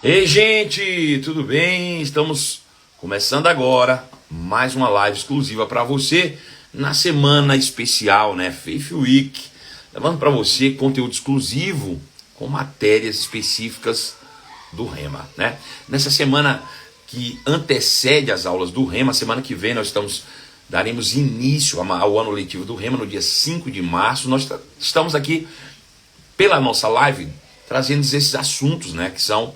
Ei, gente, tudo bem? Estamos começando agora mais uma live exclusiva para você na semana especial, né? Faith Week, levando para você conteúdo exclusivo com matérias específicas do Rema, né? Nessa semana que antecede as aulas do Rema, semana que vem daremos início ao ano letivo do Rema no dia 5 de março. Nós estamos aqui pela nossa live trazendo esses assuntos, né, que são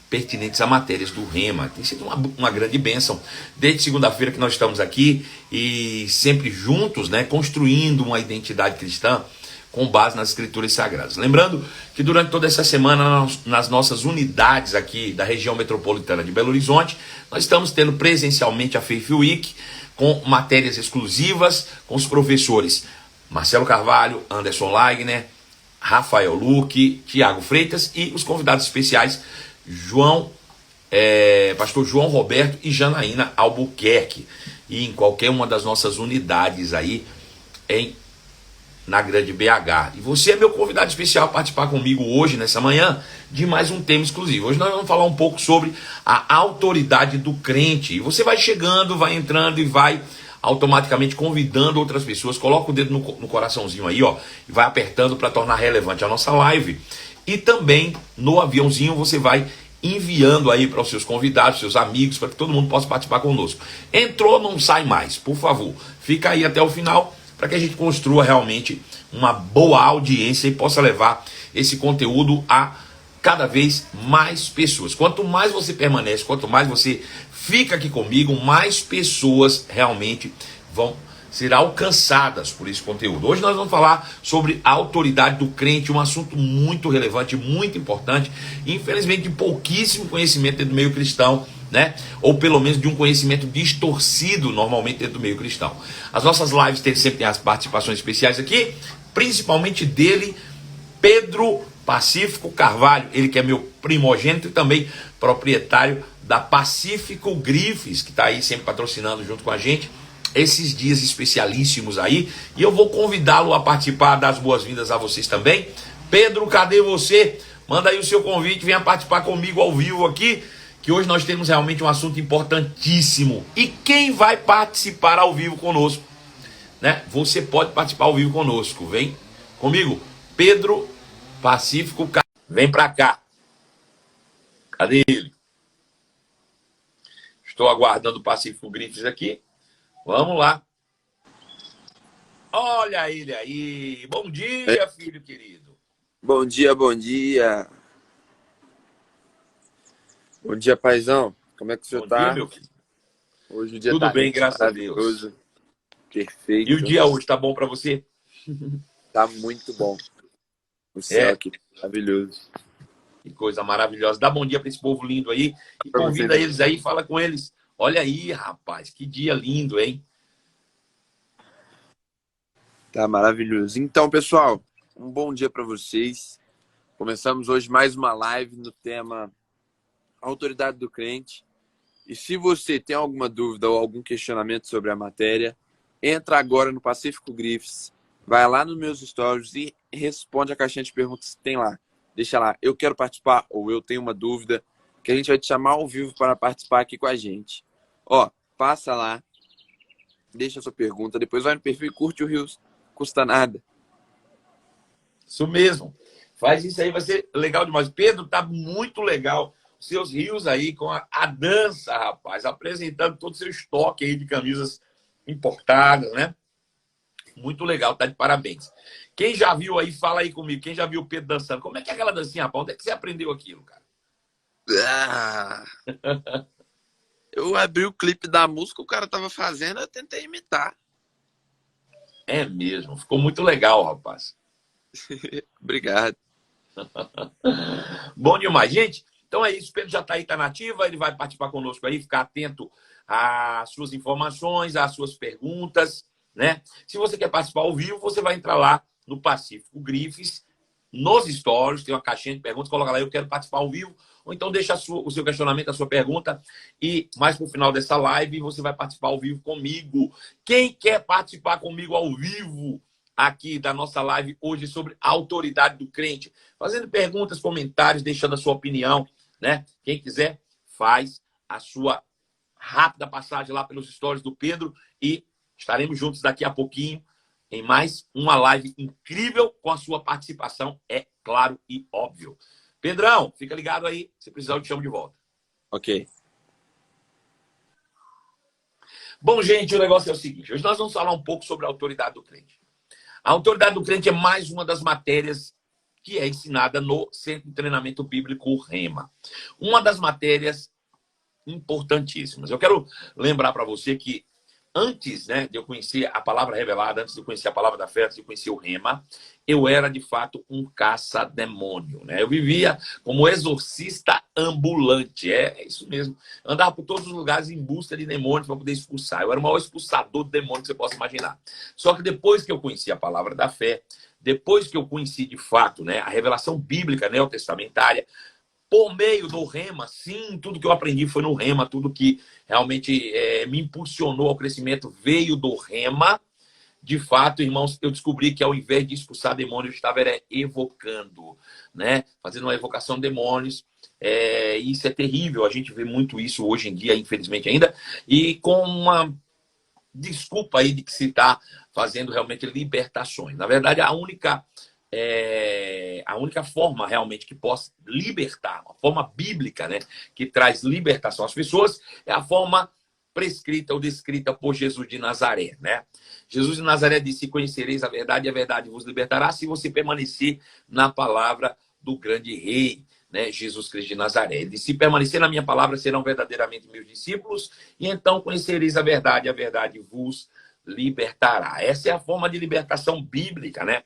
pertinentes a matérias do Rema. Tem sido uma grande bênção. Desde segunda-feira que nós estamos aqui e sempre juntos, né, construindo uma identidade cristã com base nas escrituras sagradas. Lembrando que durante toda essa semana, nas nossas unidades aqui da região metropolitana de Belo Horizonte, nós estamos tendo presencialmente a Faith Week, com matérias exclusivas, com os professores Marcelo Carvalho, Anderson Laigner, Rafael Luque, Tiago Freitas e os convidados especiais Pastor João Roberto e Janaína Albuquerque, e em qualquer uma das nossas unidades aí na Grande BH. E você é meu convidado especial a participar comigo hoje, nessa manhã, de mais um tema exclusivo. Hoje nós vamos falar um pouco sobre a autoridade do crente. E você vai chegando, vai entrando e vai automaticamente convidando outras pessoas. Coloca o dedo no coraçãozinho aí, ó, e vai apertando para tornar relevante a nossa live. E também no aviãozinho você vai enviando aí para os seus convidados, seus amigos, para que todo mundo possa participar conosco. Entrou, não sai mais, por favor. Fica aí até o final para que a gente construa realmente uma boa audiência e possa levar esse conteúdo a cada vez mais pessoas. Quanto mais você permanece, quanto mais você fica aqui comigo, mais pessoas realmente vão ser alcançadas por esse conteúdo. Hoje nós vamos falar sobre a autoridade do crente, um assunto muito relevante, muito importante, infelizmente de pouquíssimo conhecimento dentro do meio cristão, né? Ou pelo menos de um conhecimento distorcido normalmente dentro do meio cristão. As nossas lives sempre tem as participações especiais aqui, principalmente dele, Pedro Pacífico Carvalho, ele que é meu primogênito e também proprietário da Pacífico Grifes, que está aí sempre patrocinando junto com a gente esses dias especialíssimos aí, e eu vou convidá-lo a participar, das boas-vindas a vocês também. Pedro, cadê você? Manda aí o seu convite, venha participar comigo ao vivo aqui, que hoje nós temos realmente um assunto importantíssimo. E quem vai participar ao vivo conosco, né? Você pode participar ao vivo conosco, vem comigo. Pedro Pacífico, vem pra cá. Cadê ele? Estou aguardando o Pacífico Grifes aqui. Vamos lá. Olha ele aí. Bom dia, filho querido. Bom dia, bom dia. Bom dia, paizão. Como é que o senhor tá? Bom dia, meu filho. Hoje o dia Tudo tá bem, graças a Deus. Perfeito. E o dia hoje tá bom para você? Tá muito bom. O céu aqui maravilhoso. Que coisa maravilhosa. Dá bom dia para esse povo lindo aí e Pra convida você. eles aí, fala com eles. Olha aí, rapaz, que dia lindo, hein? Tá maravilhoso. Então, pessoal, um bom dia para vocês. Começamos hoje mais uma live no tema Autoridade do Crente. E se você tem alguma dúvida ou algum questionamento sobre a matéria, entra agora no Pacífico Grifes, vai lá nos meus stories e responde a caixinha de perguntas que tem lá. Deixa lá, eu quero participar ou eu tenho uma dúvida, que a gente vai te chamar ao vivo para participar aqui com a gente. Ó, passa lá, deixa a sua pergunta, depois vai no perfil e curte o Rios, custa nada. Isso mesmo. Faz isso aí, vai ser legal demais. Pedro, tá muito legal. Seus rios aí com a dança, rapaz, apresentando todo o seu estoque aí de camisas importadas, né? Muito legal, tá de parabéns. Quem já viu aí, fala aí comigo. Quem já viu o Pedro dançando? Como é que é aquela dancinha, rapaz? Onde é que você aprendeu aquilo, cara? Ah, eu abri o clipe da música, o cara tava fazendo, eu tentei imitar. É mesmo, ficou muito legal, rapaz. Obrigado. Bom demais, gente. Então é isso, o Pedro já tá aí, tá nativa, ele vai participar conosco aí, ficar atento às suas informações, às suas perguntas, né? Se você quer participar ao vivo, você vai entrar lá no Pacífico Grifes, nos stories, tem uma caixinha de perguntas, coloca lá, eu quero participar ao vivo, ou então deixa o seu questionamento, a sua pergunta, e mais pro final dessa live você vai participar ao vivo comigo. Quem quer participar comigo ao vivo aqui da nossa live hoje sobre a autoridade do crente? Fazendo perguntas, comentários, deixando a sua opinião né? Quem quiser, faz a sua rápida passagem lá pelos stories do Pedro e estaremos juntos daqui a pouquinho em mais uma live incrível com a sua participação, é claro e óbvio. Pedrão, fica ligado aí. Se precisar, eu te chamo de volta. Ok. Bom, gente, o negócio é o seguinte. Hoje nós vamos falar um pouco sobre a autoridade do crente. A autoridade do crente é mais uma das matérias que é ensinada no Centro de Treinamento Bíblico Rema. Uma das matérias importantíssimas. Eu quero lembrar para você que antes, né, de eu conhecer a palavra revelada, antes de eu conhecer a palavra da fé, antes de eu conhecer o Rema, eu era, de fato, um caça-demônio, né? Eu vivia como exorcista ambulante, é isso mesmo. Andava por todos os lugares em busca de demônios para poder expulsar. Eu era o maior expulsador de demônios que você possa imaginar. Só que depois que eu conheci a palavra da fé, depois que eu conheci, de fato, né, a revelação bíblica neotestamentária, por meio do Rema, sim, tudo que eu aprendi foi no Rema, tudo que realmente me impulsionou ao crescimento veio do Rema. De fato, irmãos, eu descobri que ao invés de expulsar demônios, eu estava evocando, né? Fazendo uma evocação de demônios. Isso é terrível, a gente vê muito isso hoje em dia, infelizmente ainda, e com uma desculpa aí de que se está fazendo realmente libertações. Na verdade, a única forma realmente que possa libertar, uma forma bíblica, né, que traz libertação às pessoas, é a forma prescrita ou descrita por Jesus de Nazaré, né? Jesus de Nazaré disse: conhecereis a verdade e a verdade vos libertará se você permanecer na palavra do grande rei, né, Jesus Cristo de Nazaré. Ele disse: se permanecer na minha palavra, serão verdadeiramente meus discípulos, e então conhecereis a verdade vos libertará. Essa é a forma de libertação bíblica, né?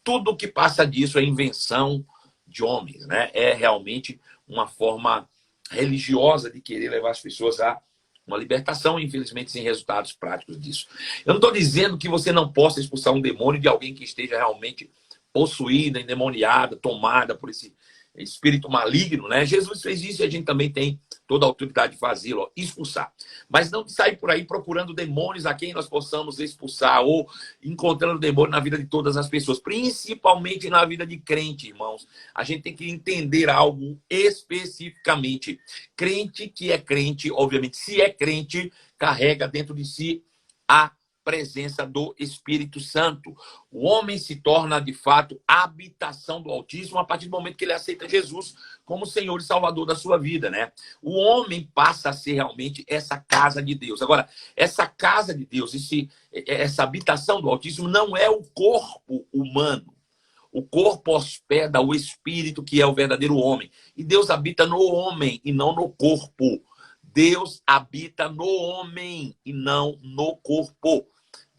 Tudo que passa disso é invenção de homens, né? É realmente uma forma religiosa de querer levar as pessoas a uma libertação, infelizmente, sem resultados práticos disso. Eu não estou dizendo que você não possa expulsar um demônio de alguém que esteja realmente possuída, endemoniada, tomada por esse espírito maligno, né? Jesus fez isso e a gente também tem toda a autoridade de fazê-lo, expulsar. Mas não de sair por aí procurando demônios a quem nós possamos expulsar ou encontrando demônio na vida de todas as pessoas, principalmente na vida de crente, irmãos. A gente tem que entender algo especificamente. Crente que é crente, obviamente, se é crente, carrega dentro de si a presença do Espírito Santo. O homem se torna, de fato, a habitação do Altíssimo a partir do momento que ele aceita Jesus como Senhor e Salvador da sua vida, né? O homem passa a ser realmente essa casa de Deus. Agora, essa casa de Deus, essa habitação do Altíssimo não é o corpo humano. O corpo hospeda o Espírito, que é o verdadeiro homem. E Deus habita no homem e não no corpo. Deus habita no homem e não no corpo.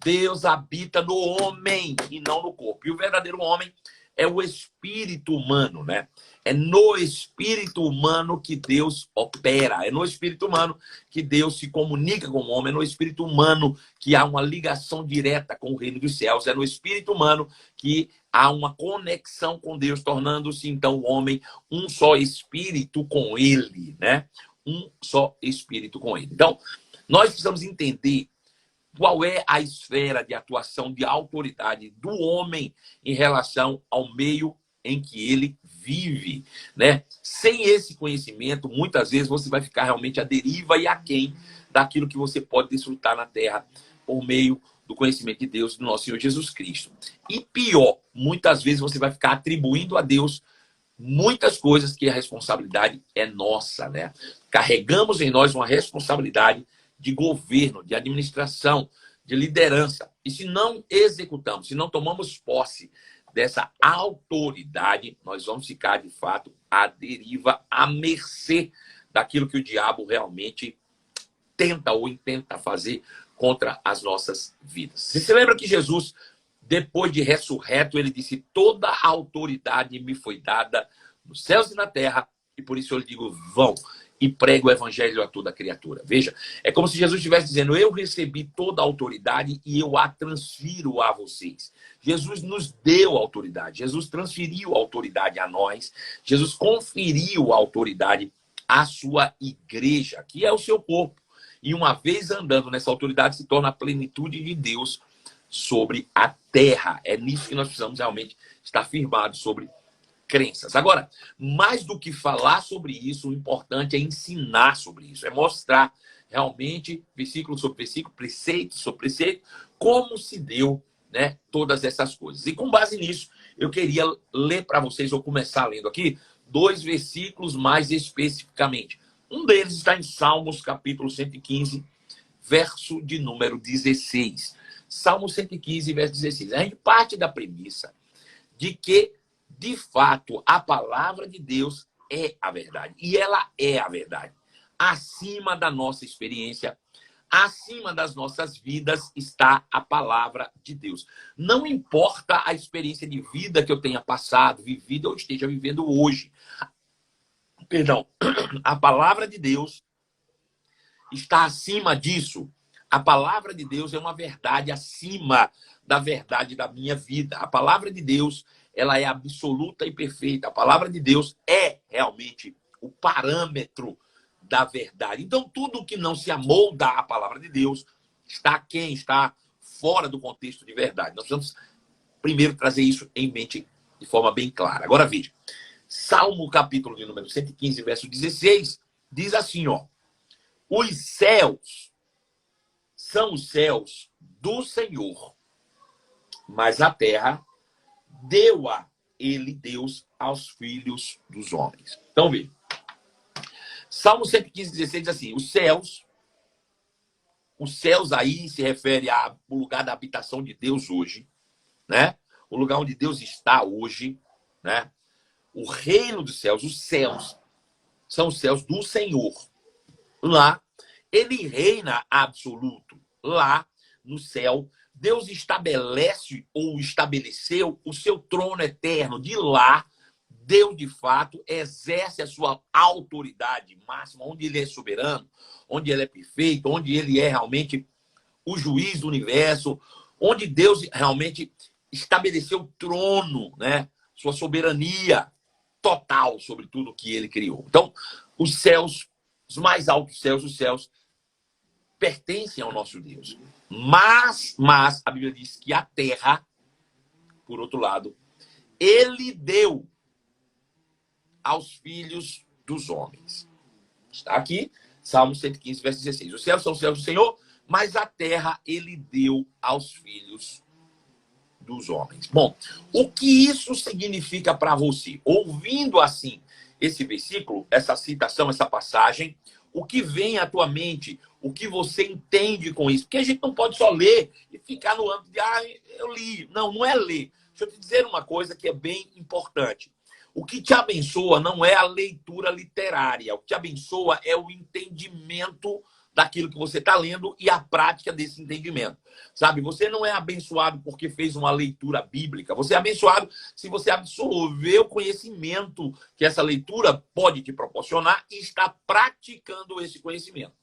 Deus habita no homem e não no corpo. E o verdadeiro homem é o espírito humano, né? É no espírito humano que Deus opera. É no espírito humano que Deus se comunica com o homem. É no espírito humano que há uma ligação direta com o reino dos céus. É no espírito humano que há uma conexão com Deus, tornando-se, então, o homem um só espírito com ele, né? Um só espírito com ele. Então, nós precisamos entender qual é a esfera de atuação de autoridade do homem em relação ao meio em que ele vive, né? Sem esse conhecimento, muitas vezes você vai ficar realmente à deriva e aquém daquilo que você pode desfrutar na terra por meio do conhecimento de Deus, do nosso Senhor Jesus Cristo. E pior, muitas vezes você vai ficar atribuindo a Deus muitas coisas que a responsabilidade é nossa, né? Carregamos em nós uma responsabilidade de governo, de administração, de liderança. E se não executamos, se não tomamos posse dessa autoridade, nós vamos ficar, de fato, à deriva, à mercê daquilo que o diabo realmente tenta ou intenta fazer contra as nossas vidas. Você se lembra que Jesus, depois de ressurreto, ele disse: toda a autoridade me foi dada nos céus e na terra, e por isso eu lhe digo: vão e prega o evangelho a toda criatura. Veja, é como se Jesus estivesse dizendo: eu recebi toda a autoridade e eu a transfiro a vocês. Jesus nos deu autoridade, Jesus transferiu a autoridade a nós, Jesus conferiu a autoridade à sua igreja, que é o seu corpo. E uma vez andando nessa autoridade, se torna a plenitude de Deus sobre a terra. É nisso que nós precisamos realmente estar firmados sobre crenças. Agora, mais do que falar sobre isso, o importante é ensinar sobre isso, é mostrar realmente, versículo sobre versículo, preceito sobre preceito, como se deu, né, todas essas coisas. E com base nisso, eu queria ler para vocês, ou começar lendo aqui, 2 versículos mais especificamente. Um deles está em Salmos, capítulo 115, verso de número 16. Salmo 115, verso 16. A gente parte da premissa de que, de fato, a palavra de Deus é a verdade. E ela é a verdade. Acima da nossa experiência, acima das nossas vidas está a palavra de Deus. Não importa a experiência de vida que eu tenha passado, vivido ou esteja vivendo hoje. Perdão, a palavra de Deus está acima disso. A palavra de Deus é uma verdade acima da verdade da minha vida. A palavra de Deus, ela é absoluta e perfeita. A palavra de Deus é realmente o parâmetro da verdade. Então, tudo que não se amolda à palavra de Deus está fora do contexto de verdade. Nós precisamos primeiro trazer isso em mente de forma bem clara. Agora veja, Salmo capítulo de número 115, verso 16, diz assim, ó: os céus são os céus do Senhor, mas a terra deu-a ele, Deus, aos filhos dos homens. Então, veja. Salmo 115, 16 diz assim, os céus aí se refere ao lugar da habitação de Deus hoje, né? O lugar onde Deus está hoje, né? O reino dos céus, os céus, são os céus do Senhor. Lá, ele reina absoluto. Lá, no céu, Deus estabelece ou estabeleceu o seu trono eterno. De lá, Deus, de fato, exerce a sua autoridade máxima, onde ele é soberano, onde ele é perfeito, onde ele é realmente o juiz do universo, onde Deus realmente estabeleceu o trono, né? Sua soberania total sobre tudo que ele criou. Então, os céus, os mais altos céus, os céus, pertencem ao nosso Deus. Mas a Bíblia diz que a terra, por outro lado, ele deu aos filhos dos homens. Está aqui, Salmo 115, verso 16. Os céus são os céus do Senhor, mas a terra ele deu aos filhos dos homens. Bom, o que isso significa para você? Ouvindo assim esse versículo, essa citação, essa passagem, o que vem à tua mente? O que você entende com isso? Porque a gente não pode só ler e ficar no âmbito de, eu li. Não, não é ler. Deixa eu te dizer uma coisa que é bem importante. O que te abençoa não é a leitura literária. O que te abençoa é o entendimento daquilo que você está lendo e a prática desse entendimento. Sabe, você não é abençoado porque fez uma leitura bíblica. Você é abençoado se você absorver o conhecimento que essa leitura pode te proporcionar e está praticando esse conhecimento.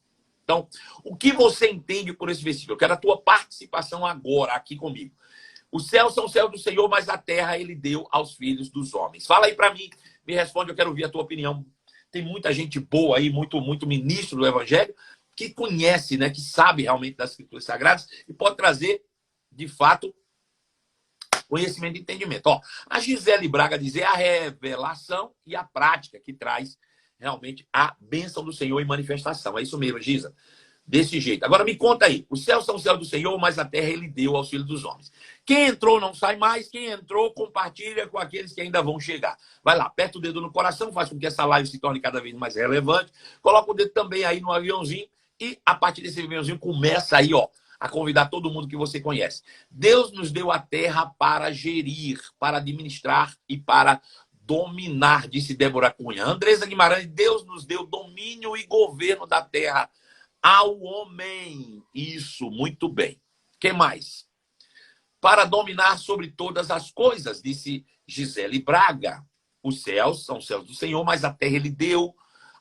Então, o que você entende por esse versículo? Eu quero a tua participação agora aqui comigo. Os céus são os céus do Senhor, mas a terra ele deu aos filhos dos homens. Fala aí para mim, me responde, eu quero ouvir a tua opinião. Tem muita gente boa aí, muito ministro do Evangelho, que conhece, né, que sabe realmente das Escrituras Sagradas e pode trazer, de fato, conhecimento e entendimento. Ó, a Gisele Braga diz, é a revelação e a prática que traz realmente a bênção do Senhor em manifestação. É isso mesmo, Gisa. Desse jeito. Agora me conta aí. Os céus são os céus do Senhor, mas a terra ele deu aos filhos dos homens. Quem entrou não sai mais. Quem entrou, compartilha com aqueles que ainda vão chegar. Vai lá, aperta o dedo no coração, faz com que essa live se torne cada vez mais relevante. Coloca o dedo também aí no aviãozinho e a partir desse aviãozinho começa aí, ó, a convidar todo mundo que você conhece. Deus nos deu a terra para gerir, para administrar e para dominar, disse Débora Cunha. Andressa Guimarães, Deus nos deu domínio e governo da terra ao homem. Isso, muito bem. O que mais? Para dominar sobre todas as coisas, disse Gisele Braga. Os céus são os céus do Senhor, mas a terra ele deu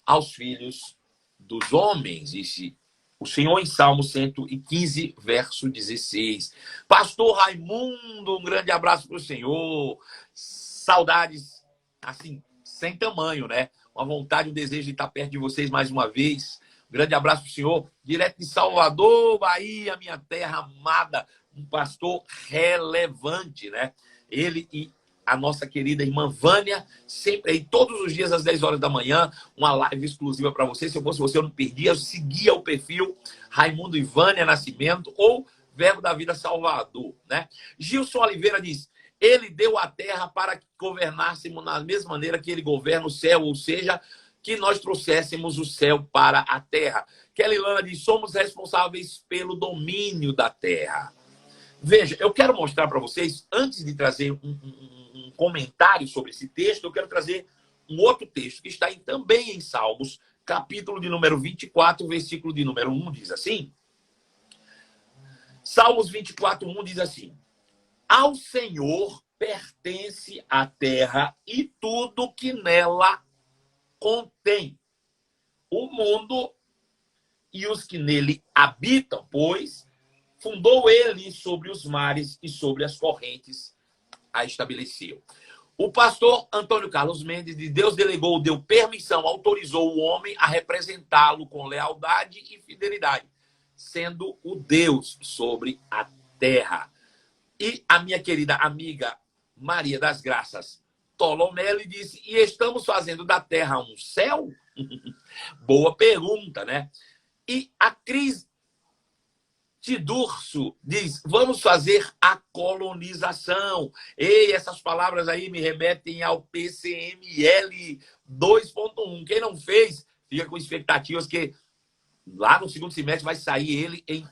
aos filhos dos homens, disse o Senhor em Salmo 115, verso 16. Pastor Raimundo, um grande abraço para o Senhor. Saudades, assim, sem tamanho, né? Uma vontade, um desejo de estar perto de vocês mais uma vez. Grande abraço para o senhor, direto de Salvador, Bahia, minha terra amada. Um pastor relevante, né? Ele e a nossa querida irmã Vânia, sempre aí, todos os dias às 10 horas da manhã, uma live exclusiva para você. Se eu fosse você, eu não perdia, eu seguia o perfil Raimundo e Vânia Nascimento ou Verbo da Vida Salvador, né? Gilson Oliveira diz: ele deu a terra para que governássemos na mesma maneira que ele governa o céu, ou seja, que nós trouxéssemos o céu para a terra. Kelly Lana diz: somos responsáveis pelo domínio da terra. Veja, eu quero mostrar para vocês, antes de trazer um comentário sobre esse texto, eu quero trazer um outro texto que está também em Salmos, capítulo de número 24, versículo de número 1, diz assim. Salmos 24, 1 diz assim: ao Senhor pertence a terra e tudo que nela contém, o mundo e os que nele habitam, pois fundou ele sobre os mares e sobre as correntes a estabeleceu. O pastor Antônio Carlos Mendes, de Deus delegou, deu permissão, autorizou o homem a representá-lo com lealdade e fidelidade, sendo o Deus sobre a terra. E a minha querida amiga Maria das Graças Tolomelli disse: e estamos fazendo da terra um céu? Boa pergunta, né? E a Cris Tidurso diz: vamos fazer a colonização. Ei, essas palavras aí me remetem ao PCML 2.1. Quem não fez, fica com expectativas que lá no segundo semestre vai sair ele em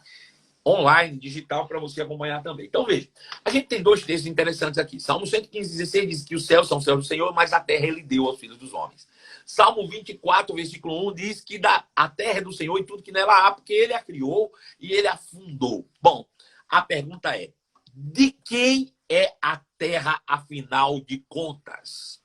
online, digital, para você acompanhar também. Então, veja, a gente tem dois textos interessantes aqui. Salmo 115:16 diz que os céus são os céus do Senhor, mas a terra ele deu aos filhos dos homens. Salmo 24, versículo 1 diz que a terra é do Senhor e tudo que nela há, porque ele a criou e ele a fundou. Bom, a pergunta é: de quem é a terra, afinal de contas?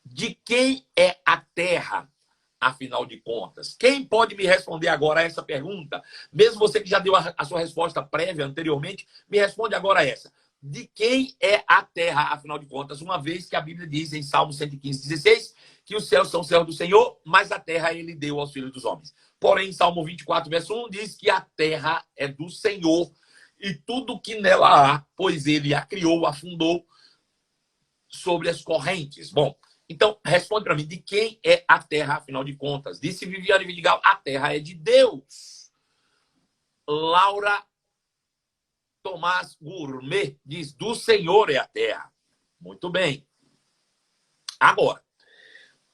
De quem é a terra, afinal de contas? Quem pode me responder agora essa pergunta? Mesmo você que já deu a sua resposta prévia anteriormente, me responde agora essa. De quem é a terra, afinal de contas? Uma vez que a Bíblia diz em Salmo 115:16 que os céus são os céus do Senhor, mas a terra ele deu aos filhos dos homens. Porém, Salmo 24, verso 1 diz que a terra é do Senhor e tudo que nela há, pois ele a criou, a fundou sobre as correntes. Bom, então, responde para mim, de quem é a terra, afinal de contas? Disse Viviane Vidigal: a terra é de Deus. Laura Tomás Gourmet diz: do Senhor é a terra. Muito bem. Agora,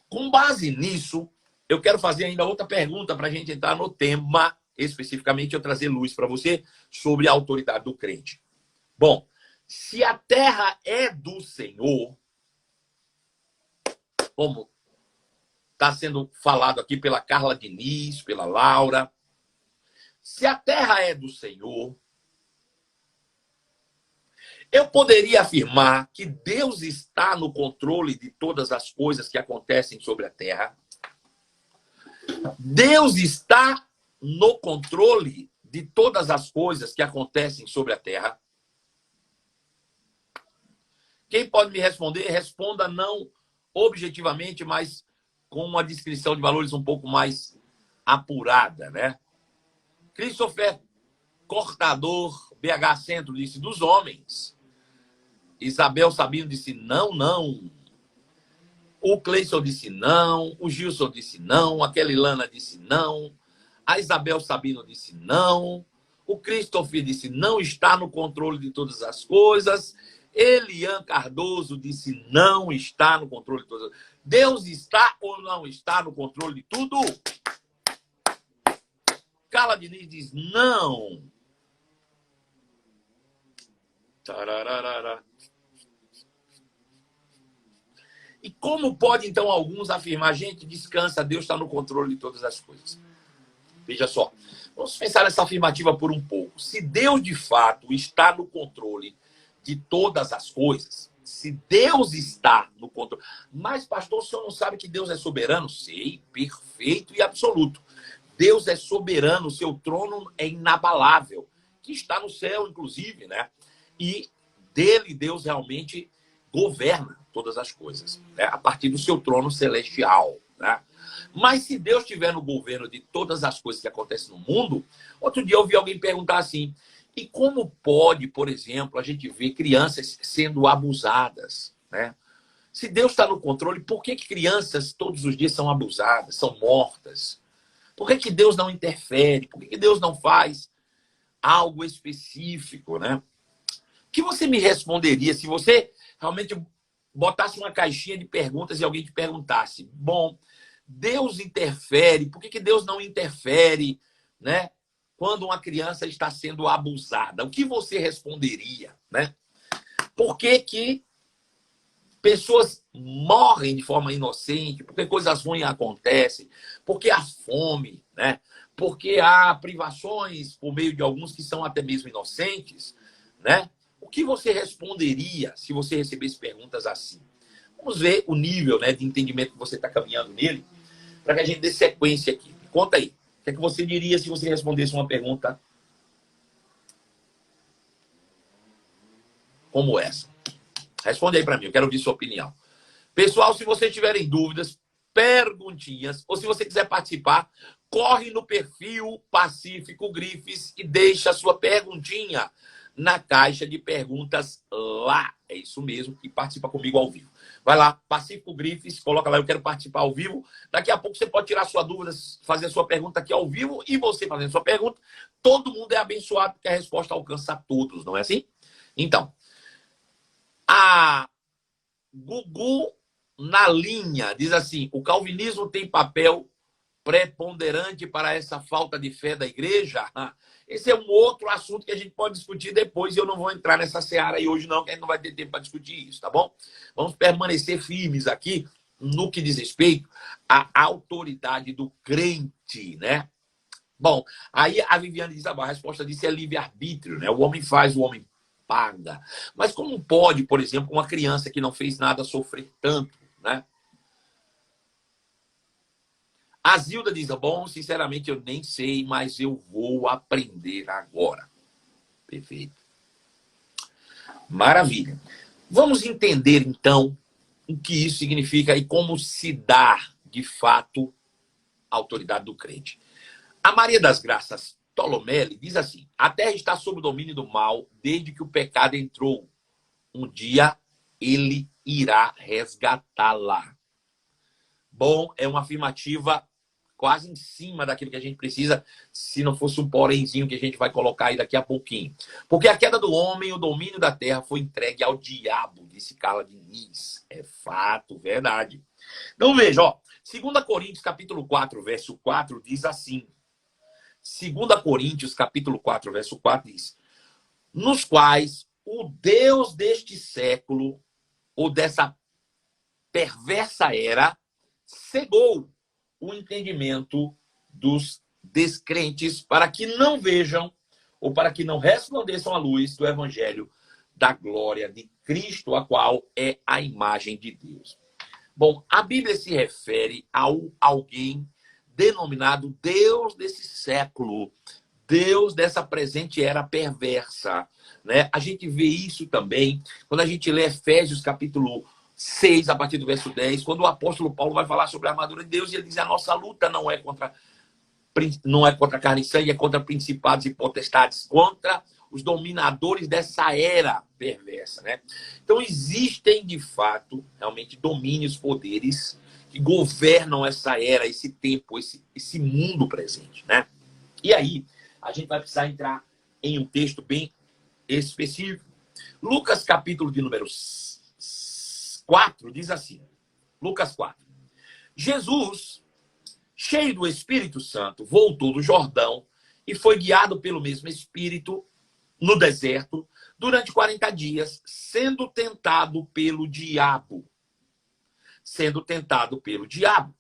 com base nisso, eu quero fazer ainda outra pergunta para a gente entrar no tema, especificamente eu trazer luz para você sobre a autoridade do crente. Bom, se a terra é do Senhor, como está sendo falado aqui pela Carla Diniz, pela Laura, se a terra é do Senhor, eu poderia afirmar que Deus está no controle de todas as coisas que acontecem sobre a terra. Deus está no controle de todas as coisas que acontecem sobre a terra. Quem pode me responder? Responda não objetivamente, mas com uma descrição de valores um pouco mais apurada, né? Christopher Cortador, BH Centro, disse: dos homens. Isabel Sabino disse: não, não. O Cleison disse não. O Gilson disse não. A Kelly Lana disse não. A Isabel Sabino disse não. O Christopher disse: não está no controle de todas as coisas. Elian Cardoso disse: não está no controle de todas as coisas. Deus está ou não está no controle de tudo? Carla Diniz diz: não. Tararara. E como pode, então, alguns afirmar: gente, descansa, Deus está no controle de todas as coisas? Veja só, vamos pensar nessa afirmativa por um pouco. Se Deus, de fato, está no controle de todas as coisas, se Deus está no controle... Mas, pastor, o senhor não sabe que Deus é soberano? Sei, perfeito e absoluto. Deus é soberano, seu trono é inabalável, que está no céu, inclusive, né? E dele, Deus realmente governa todas as coisas, né? A partir do seu trono celestial, né? Mas se Deus estiver no governo de todas as coisas que acontecem no mundo, outro dia eu ouvi alguém perguntar assim: E como pode, por exemplo, a gente ver crianças sendo abusadas, né? Se Deus está no controle, por que crianças todos os dias são abusadas, são mortas? Por que Deus não interfere? Por que Deus não faz algo específico, né? O que você me responderia se você realmente botasse uma caixinha de perguntas e alguém te perguntasse: bom, Deus interfere, por que Deus não interfere, né? Quando uma criança está sendo abusada? O que você responderia, né? Por que pessoas morrem de forma inocente? Por que coisas ruins acontecem? Por que a fome, né? Porque há privações por meio de alguns que são até mesmo inocentes, né? O que você responderia se você recebesse perguntas assim? Vamos ver o nível, né, de entendimento que você está caminhando nele, para que a gente dê sequência aqui. Conta aí. O que é que você diria se você respondesse uma pergunta como essa? Responde aí para mim, eu quero ouvir sua opinião. Pessoal, se vocês tiverem dúvidas, perguntinhas, ou se você quiser participar, corre no perfil Pacífico Grifes e deixa a sua perguntinha na caixa de perguntas lá. É isso mesmo, e participa comigo ao vivo. Vai lá, Pacífico Grifes, coloca lá, eu quero participar ao vivo. Daqui a pouco você pode tirar sua dúvida, fazer a sua pergunta aqui ao vivo, e você fazendo sua pergunta, todo mundo é abençoado, porque a resposta alcança a todos, não é assim? Então, a Gugu na linha diz assim: o calvinismo tem papel preponderante para essa falta de fé da igreja? Esse é um outro assunto que a gente pode discutir depois, e eu não vou entrar nessa seara aí hoje não, que a gente não vai ter tempo para discutir isso, tá bom? Vamos permanecer firmes aqui no que diz respeito à autoridade do crente, né? Bom, aí a Viviane diz: a resposta disso é livre-arbítrio, né? O homem faz, o homem paga. Mas como pode, por exemplo, uma criança que não fez nada sofrer tanto, né? A Zilda diz: bom, sinceramente eu nem sei, mas eu vou aprender agora. Perfeito. Maravilha. Vamos entender, então, o que isso significa e como se dá, de fato, a autoridade do crente. A Maria das Graças Tolomelli diz assim: a terra está sob o domínio do mal desde que o pecado entrou. Um dia ele irá resgatá-la. Bom, é uma afirmativa quase em cima daquilo que a gente precisa, se não fosse um porémzinho que a gente vai colocar aí daqui a pouquinho. Porque a queda do homem, o domínio da terra foi entregue ao diabo, disse Carla Diniz. É fato, verdade. Então veja, ó, 2 Coríntios capítulo 4, verso 4 diz assim: 2 Coríntios capítulo 4, verso 4 diz: nos quais o Deus deste século, ou dessa perversa era, cegou o entendimento dos descrentes para que não vejam ou para que não resplandeçam à luz do evangelho da glória de Cristo, a qual é a imagem de Deus. Bom, a Bíblia se refere a alguém denominado Deus desse século, Deus dessa presente era perversa, né? A gente vê isso também quando a gente lê Efésios capítulo 6, a partir do verso 10, quando o apóstolo Paulo vai falar sobre a armadura de Deus, e ele diz: a nossa luta não é contra carne e sangue, é contra principados e potestades, contra os dominadores dessa era perversa, né? Então existem, de fato, realmente domínios, poderes que governam essa era, esse tempo, esse mundo presente, né? E aí, a gente vai precisar entrar em um texto bem específico. Lucas, capítulo de número 4, diz assim, Lucas 4. Jesus, cheio do Espírito Santo, voltou do Jordão e foi guiado pelo mesmo Espírito no deserto durante 40 dias, sendo tentado pelo diabo. Sendo tentado pelo diabo.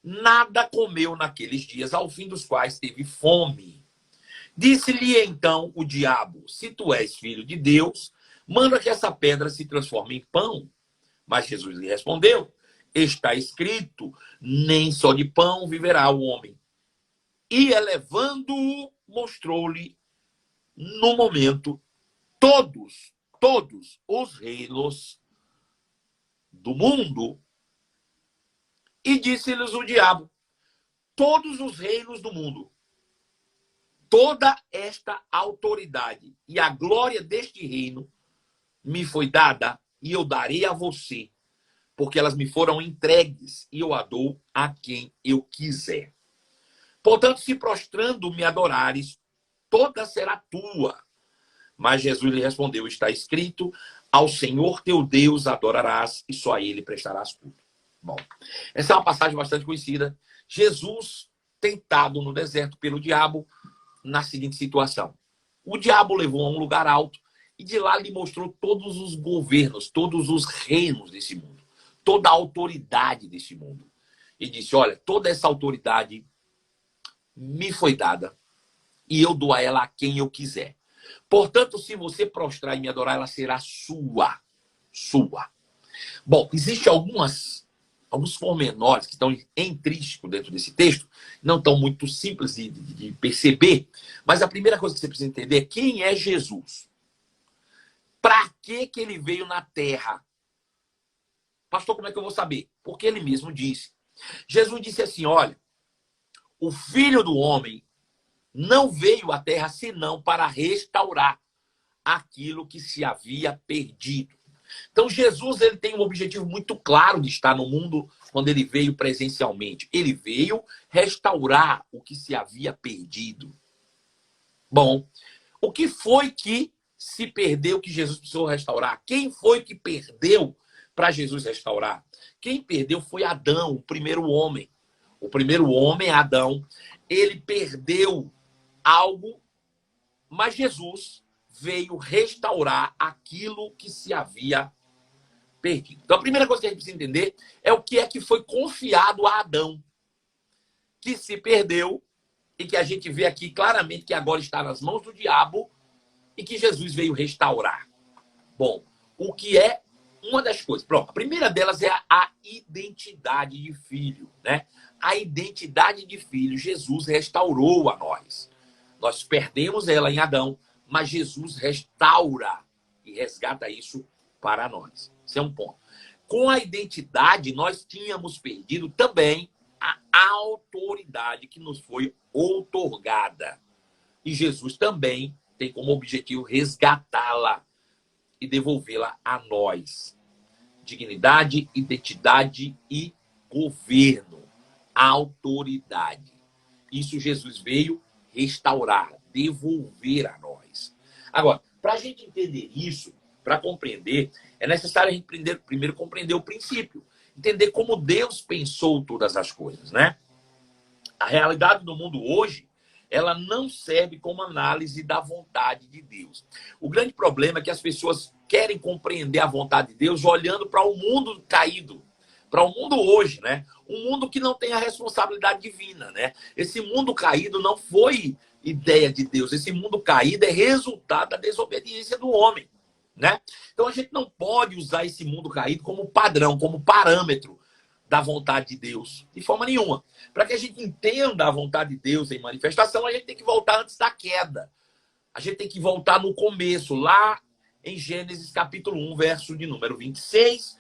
Nada comeu naqueles dias, ao fim dos quais teve fome. Disse-lhe então o diabo: se tu és filho de Deus, manda que essa pedra se transforme em pão. Mas Jesus lhe respondeu: está escrito, nem só de pão viverá o homem. E elevando-o, mostrou-lhe no momento todos os reinos do mundo. E disse-lhes o diabo: todos os reinos do mundo toda esta autoridade e a glória deste reino me foi dada e eu darei a você, porque elas me foram entregues e eu a dou a quem eu quiser. Portanto, se prostrando me adorares, toda será tua. Mas Jesus lhe respondeu, está escrito, ao Senhor teu Deus adorarás e só a ele prestarás culto. Bom, essa é uma passagem bastante conhecida. Jesus tentado no deserto pelo diabo na seguinte situação. O diabo levou a um lugar alto e de lá lhe mostrou todos os governos, todos os reinos desse mundo, toda a autoridade desse mundo. E disse, olha, toda essa autoridade me foi dada e eu dou a ela a quem eu quiser. Portanto, se você prostrar e me adorar, ela será sua. Sua. Bom, existem alguns pormenores que estão intrínsecos dentro desse texto, não estão muito simples de perceber, mas a primeira coisa que você precisa entender é quem é Jesus. Para que ele veio na Terra? Pastor, como é que eu vou saber? Porque ele mesmo disse. Jesus disse assim, olha, o Filho do Homem não veio à Terra senão para restaurar aquilo que se havia perdido. Então, Jesus ele tem um objetivo muito claro de estar no mundo quando ele veio presencialmente. Ele veio restaurar o que se havia perdido. Bom, o que foi que se perdeu que Jesus precisou restaurar? Quem foi que perdeu para Jesus restaurar? Quem perdeu foi Adão, o primeiro homem. O primeiro homem, Adão, ele perdeu algo, mas Jesus veio restaurar aquilo que se havia perdido. Então, a primeira coisa que a gente precisa entender é o que é que foi confiado a Adão, que se perdeu e que a gente vê aqui claramente que agora está nas mãos do diabo e que Jesus veio restaurar. Bom, o que é uma das coisas? Pronto, a primeira delas é a identidade de filho, né? A identidade de filho, Jesus restaurou a nós. Nós perdemos ela em Adão, mas Jesus restaura e resgata isso para nós. Esse é um ponto. Com a identidade, nós tínhamos perdido também a autoridade que nos foi outorgada. E Jesus também tem como objetivo resgatá-la e devolvê-la a nós. Dignidade, identidade e governo. Autoridade. Isso Jesus veio restaurar, devolver a nós. Agora, para a gente entender isso, para compreender, é necessário a gente primeiro compreender o princípio. Entender como Deus pensou todas as coisas, né? A realidade do mundo hoje, ela não serve como análise da vontade de Deus. O grande problema é que as pessoas querem compreender a vontade de Deus olhando para o mundo caído, para o mundo hoje, né? Um mundo que não tem a responsabilidade divina, né? Esse mundo caído não foi ideia de Deus. Esse mundo caído é resultado da desobediência do homem, né? Então a gente não pode usar esse mundo caído como padrão, como parâmetro da vontade de Deus, de forma nenhuma. Para que a gente entenda a vontade de Deus em manifestação, a gente tem que voltar antes da queda. A gente tem que voltar no começo, lá em Gênesis capítulo 1, verso de número 26,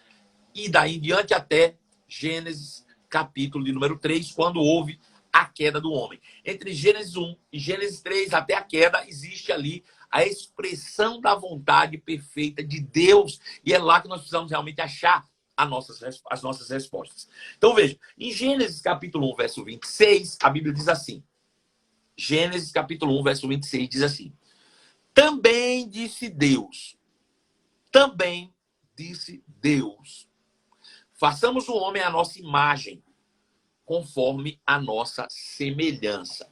e daí em diante até Gênesis capítulo de número 3, quando houve a queda do homem. Entre Gênesis 1 e Gênesis 3 até a queda, existe ali a expressão da vontade perfeita de Deus, e é lá que nós precisamos realmente achar as nossas respostas. Então veja, em Gênesis capítulo 1, verso 26, a Bíblia diz assim, Gênesis capítulo 1, verso 26 diz assim, também disse Deus, façamos o homem à nossa imagem, conforme a nossa semelhança.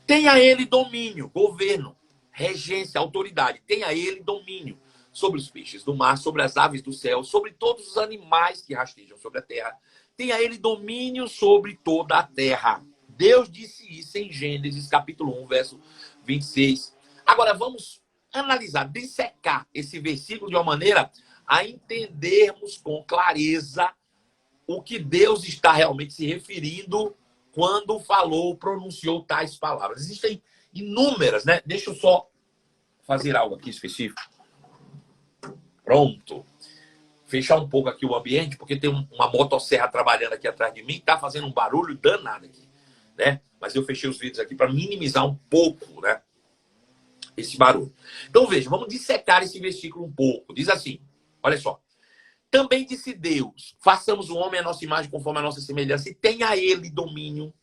Tenha ele domínio, governo, regência, autoridade. Tenha ele domínio sobre os peixes do mar, sobre as aves do céu, sobre todos os animais que rastejam sobre a terra. Tenha ele domínio sobre toda a terra. Deus disse isso em Gênesis capítulo 1, verso 26. Agora vamos analisar, dissecar esse versículo de uma maneira a entendermos com clareza o que Deus está realmente se referindo quando falou, pronunciou tais palavras. Existem inúmeras, né? Deixa eu só fazer algo aqui específico. Pronto. Fechar um pouco aqui o ambiente, porque tem uma motosserra trabalhando aqui atrás de mim, tá fazendo um barulho danado aqui, né? mas eu fechei os vídeos aqui para minimizar um pouco, né, esse barulho. Então veja, vamos dissecar esse versículo um pouco. Diz assim, olha só. Também disse Deus, façamos o homem à nossa imagem conforme a nossa semelhança e tenha ele domínio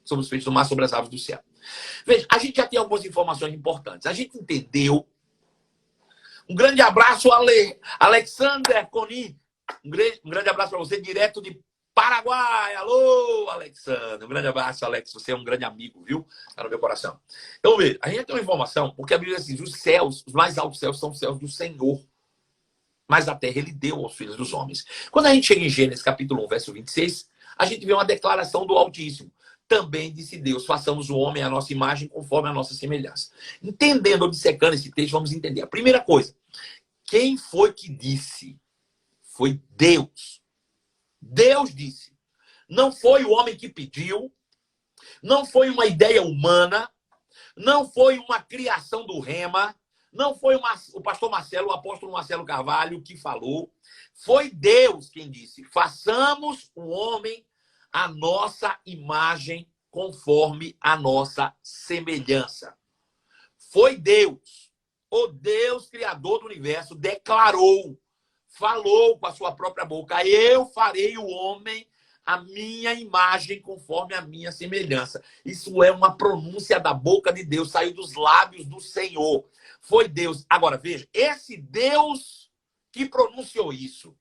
sobre os peixes do mar, sobre as aves do céu. Veja, a gente já tem algumas informações importantes. A gente entendeu. Um grande abraço, Alexander Coni. Um grande abraço para você, direto de Paraguai. Alô, Alexander. Um grande abraço, Alex. Você é um grande amigo, viu? Está no meu coração. Então, veja, a gente tem uma informação, porque a Bíblia diz assim, os céus, os mais altos céus, são os céus do Senhor. Mas a terra ele deu aos filhos dos homens. Quando a gente chega em Gênesis capítulo 1, verso 26, a gente vê uma declaração do Altíssimo. Também disse Deus, façamos o homem à nossa imagem conforme a nossa semelhança. Entendendo, obcecando esse texto, vamos entender. A primeira coisa, quem foi que disse? Foi Deus. Deus disse. Não foi o homem que pediu, não foi uma ideia humana, não foi uma criação do Rema, não foi o pastor Marcelo, o apóstolo Marcelo Carvalho que falou. Foi Deus quem disse, façamos o homem a nossa imagem conforme a nossa semelhança. Foi Deus, o Deus criador do universo, declarou, falou com a sua própria boca, eu farei o homem a minha imagem conforme a minha semelhança. Isso é uma pronúncia da boca de Deus, saiu dos lábios do Senhor. Foi Deus. Agora, veja, esse Deus que pronunciou isso,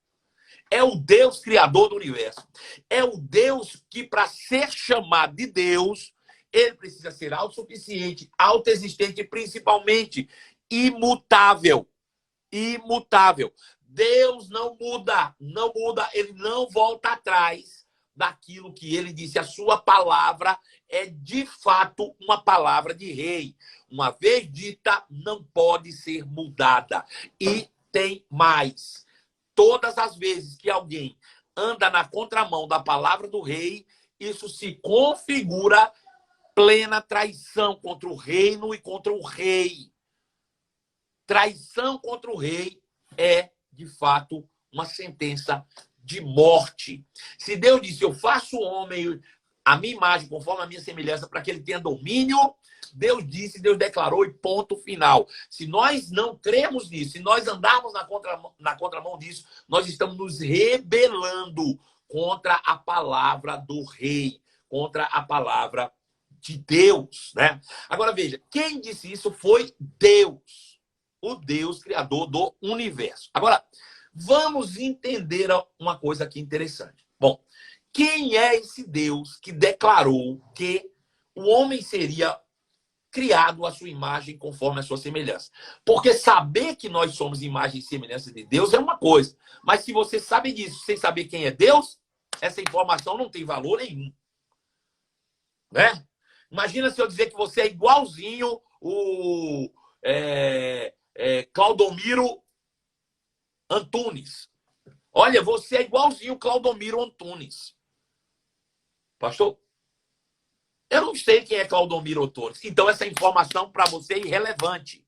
é o Deus criador do universo. É o Deus que, para ser chamado de Deus, ele precisa ser autossuficiente, autoexistente e, principalmente, imutável. Imutável. Deus não muda, não muda, ele não volta atrás daquilo que ele disse. A sua palavra é, de fato, uma palavra de rei. Uma vez dita, não pode ser mudada. E tem mais. Todas as vezes que alguém anda na contramão da palavra do rei, isso se configura plena traição contra o reino e contra o rei. Traição contra o rei é, de fato, uma sentença de morte. Se Deus disse, eu faço o homem a minha imagem, conforme a minha semelhança, para que ele tenha domínio, Deus disse, Deus declarou e ponto final. Se nós não cremos nisso, se nós andarmos na contramão disso, nós estamos nos rebelando contra a palavra do rei, contra a palavra de Deus, né? Agora veja, quem disse isso foi Deus, o Deus criador do universo. Agora, vamos entender uma coisa aqui interessante. Bom, quem é esse Deus que declarou que o homem seria criado à sua imagem conforme a sua semelhança? Porque saber que nós somos imagem e semelhança de Deus é uma coisa. Mas se você sabe disso sem saber quem é Deus, essa informação não tem valor nenhum. Né? Imagina se eu dizer que você é igualzinho o Claudomiro Antunes. Olha, você é igualzinho o Claudomiro Antunes. Pastor, eu não sei quem é Claudomiro Antunes. Então essa informação para você é irrelevante.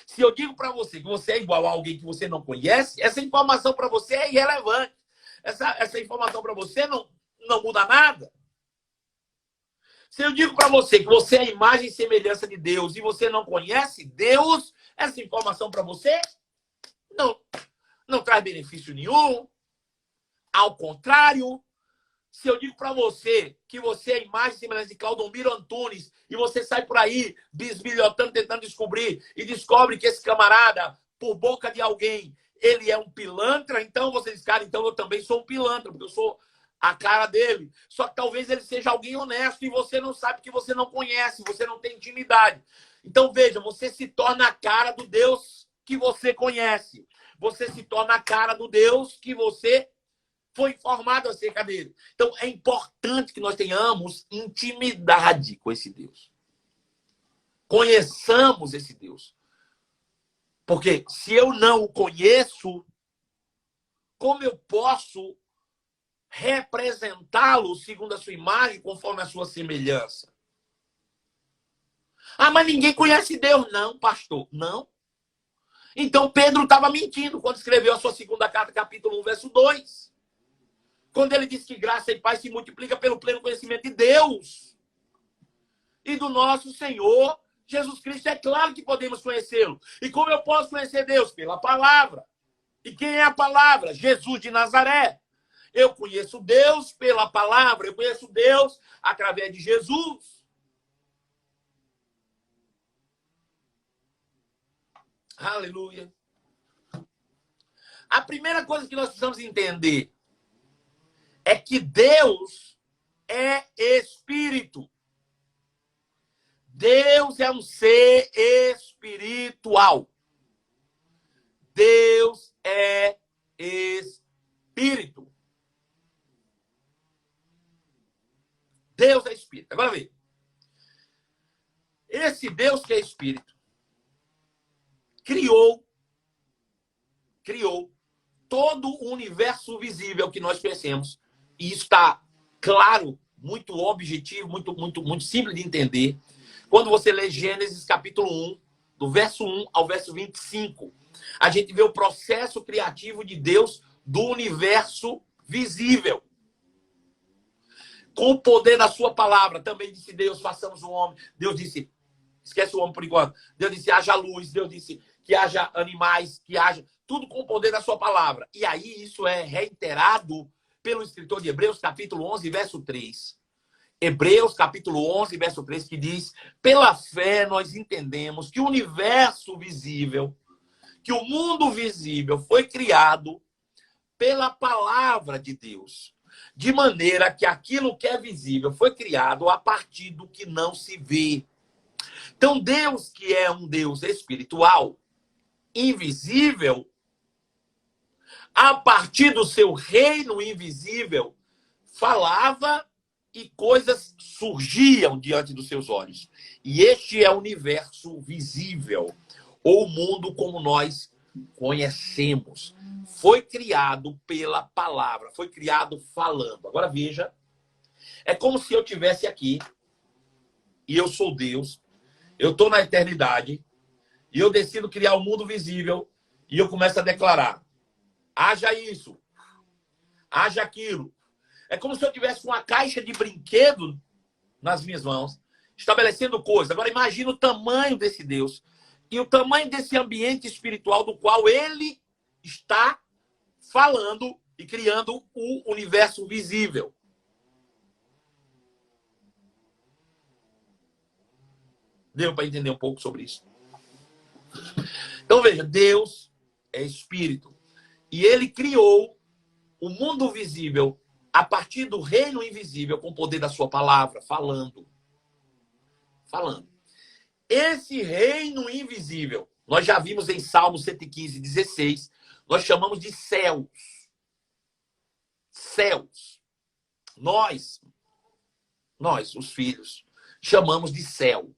Se eu digo para você que você é igual a alguém que você não conhece, essa informação para você é irrelevante. Essa informação para você não muda nada. Se eu digo para você que você é a imagem e semelhança de Deus e você não conhece Deus, essa informação para você não traz benefício nenhum. Ao contrário, se eu digo para você que você é a imagem e semelhança de Claudomiro Antunes e você sai por aí bisbilhotando, tentando descobrir e descobre que esse camarada, por boca de alguém, ele é um pilantra, então você diz, cara, então eu também sou um pilantra, porque eu sou a cara dele. Só que talvez ele seja alguém honesto e você não sabe que você não conhece, você não tem intimidade. Então veja, você se torna a cara do Deus que você conhece. Você se torna a cara do Deus que você foi informado acerca dele. Então é importante que nós tenhamos intimidade com esse Deus. Conheçamos esse Deus. Porque se eu não o conheço, como eu posso representá-lo segundo a sua imagem, conforme a sua semelhança? Ah, mas ninguém conhece Deus. Não, pastor, não. Então Pedro estava mentindo quando escreveu a sua segunda carta, capítulo 1, verso 2. Quando ele diz que graça e paz se multiplica pelo pleno conhecimento de Deus. e do nosso Senhor Jesus Cristo. É claro que podemos conhecê-lo. E como eu posso conhecer Deus? Pela palavra. E quem é a palavra? Jesus de Nazaré. Eu conheço Deus pela palavra, eu conheço Deus através de Jesus. Aleluia. A primeira coisa que nós precisamos entender é que Deus é espírito. Deus é um ser espiritual. Deus é espírito. Deus é espírito. Agora vê. Esse Deus que é espírito criou todo o universo visível que nós conhecemos. E isso está claro, muito objetivo, muito simples de entender. Quando você lê Gênesis capítulo 1, do verso 1 ao verso 25, a gente vê o processo criativo de Deus do universo visível. Com o poder da sua palavra. Também disse Deus, façamos o homem. Deus disse, esquece o homem por enquanto. Deus disse, haja luz. Deus disse que haja animais, que haja... Tudo com o poder da sua palavra. E aí isso é reiterado pelo escritor de Hebreus, capítulo 11, verso 3. Hebreus, capítulo 11, verso 3, que diz, pela fé nós entendemos que o universo visível, que o mundo visível foi criado pela palavra de Deus. De maneira que aquilo que é visível foi criado a partir do que não se vê. Então, Deus, que é um Deus espiritual, invisível, a partir do seu reino invisível, falava e coisas surgiam diante dos seus olhos. E este é o universo visível, ou o mundo como nós conhecemos. Foi criado pela palavra, foi criado falando. Agora veja, é como se eu estivesse aqui, e eu sou Deus, eu estou na eternidade, e eu decido criar o mundo visível, e eu começo a declarar, haja isso, haja aquilo. É como se eu tivesse uma caixa de brinquedo nas minhas mãos, estabelecendo coisas. Agora imagina o tamanho desse Deus, e o tamanho desse ambiente espiritual do qual ele está falando e criando o universo visível. Deu para entender um pouco sobre isso? Então veja, Deus é espírito. E ele criou o mundo visível a partir do reino invisível com o poder da sua palavra, falando. Esse reino invisível, nós já vimos em Salmo 115, 16, nós chamamos de céus. Céus. Nós, os filhos, chamamos de céu.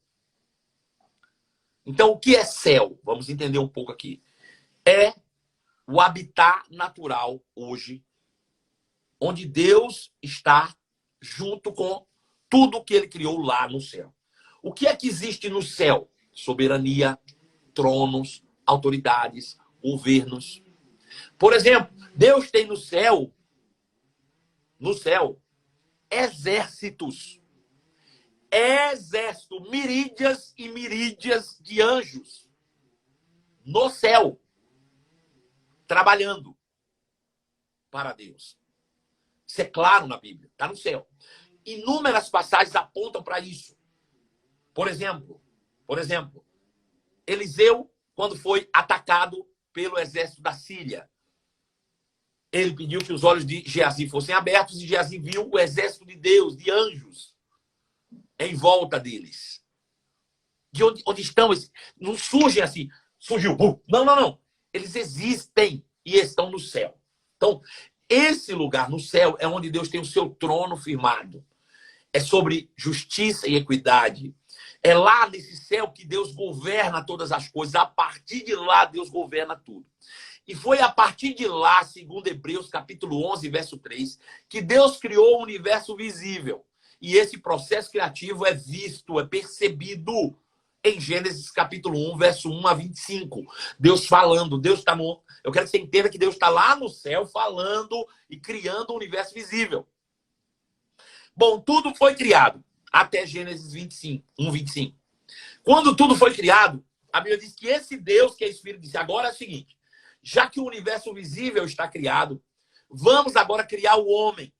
Então, o que é céu? Vamos entender um pouco aqui. É o habitat natural hoje, onde Deus está junto com tudo que ele criou lá no céu. O que é que existe no céu? Soberania, tronos, autoridades, governos. Por exemplo, Deus tem no céu, exércitos. Exército, miríadas e miríadas de anjos no céu, trabalhando para Deus. Isso é claro na Bíblia, está no céu. Inúmeras passagens apontam para isso. Por exemplo, Eliseu, quando foi atacado pelo exército da Síria, ele pediu que os olhos de Geazi fossem abertos e Geazi viu o exército de Deus, de anjos, em volta deles. De onde estão? Não surgem assim, surgiu. Não. Eles existem e estão no céu. Então, esse lugar no céu é onde Deus tem o seu trono firmado. É sobre justiça e equidade. É lá nesse céu que Deus governa todas as coisas. A partir de lá, Deus governa tudo. E foi a partir de lá, segundo Hebreus, capítulo 11, verso 3, que Deus criou o universo visível. E esse processo criativo é visto, é percebido em Gênesis capítulo 1, verso 1 a 25. Deus falando, Deus está no... Eu quero que você entenda que Deus está lá no céu falando e criando o universo visível. Bom, tudo foi criado. até Gênesis 25, 1:25. Quando tudo foi criado, a Bíblia diz que esse Deus, que é Espírito, disse: agora é o seguinte, já que o universo visível está criado, vamos agora criar o homem.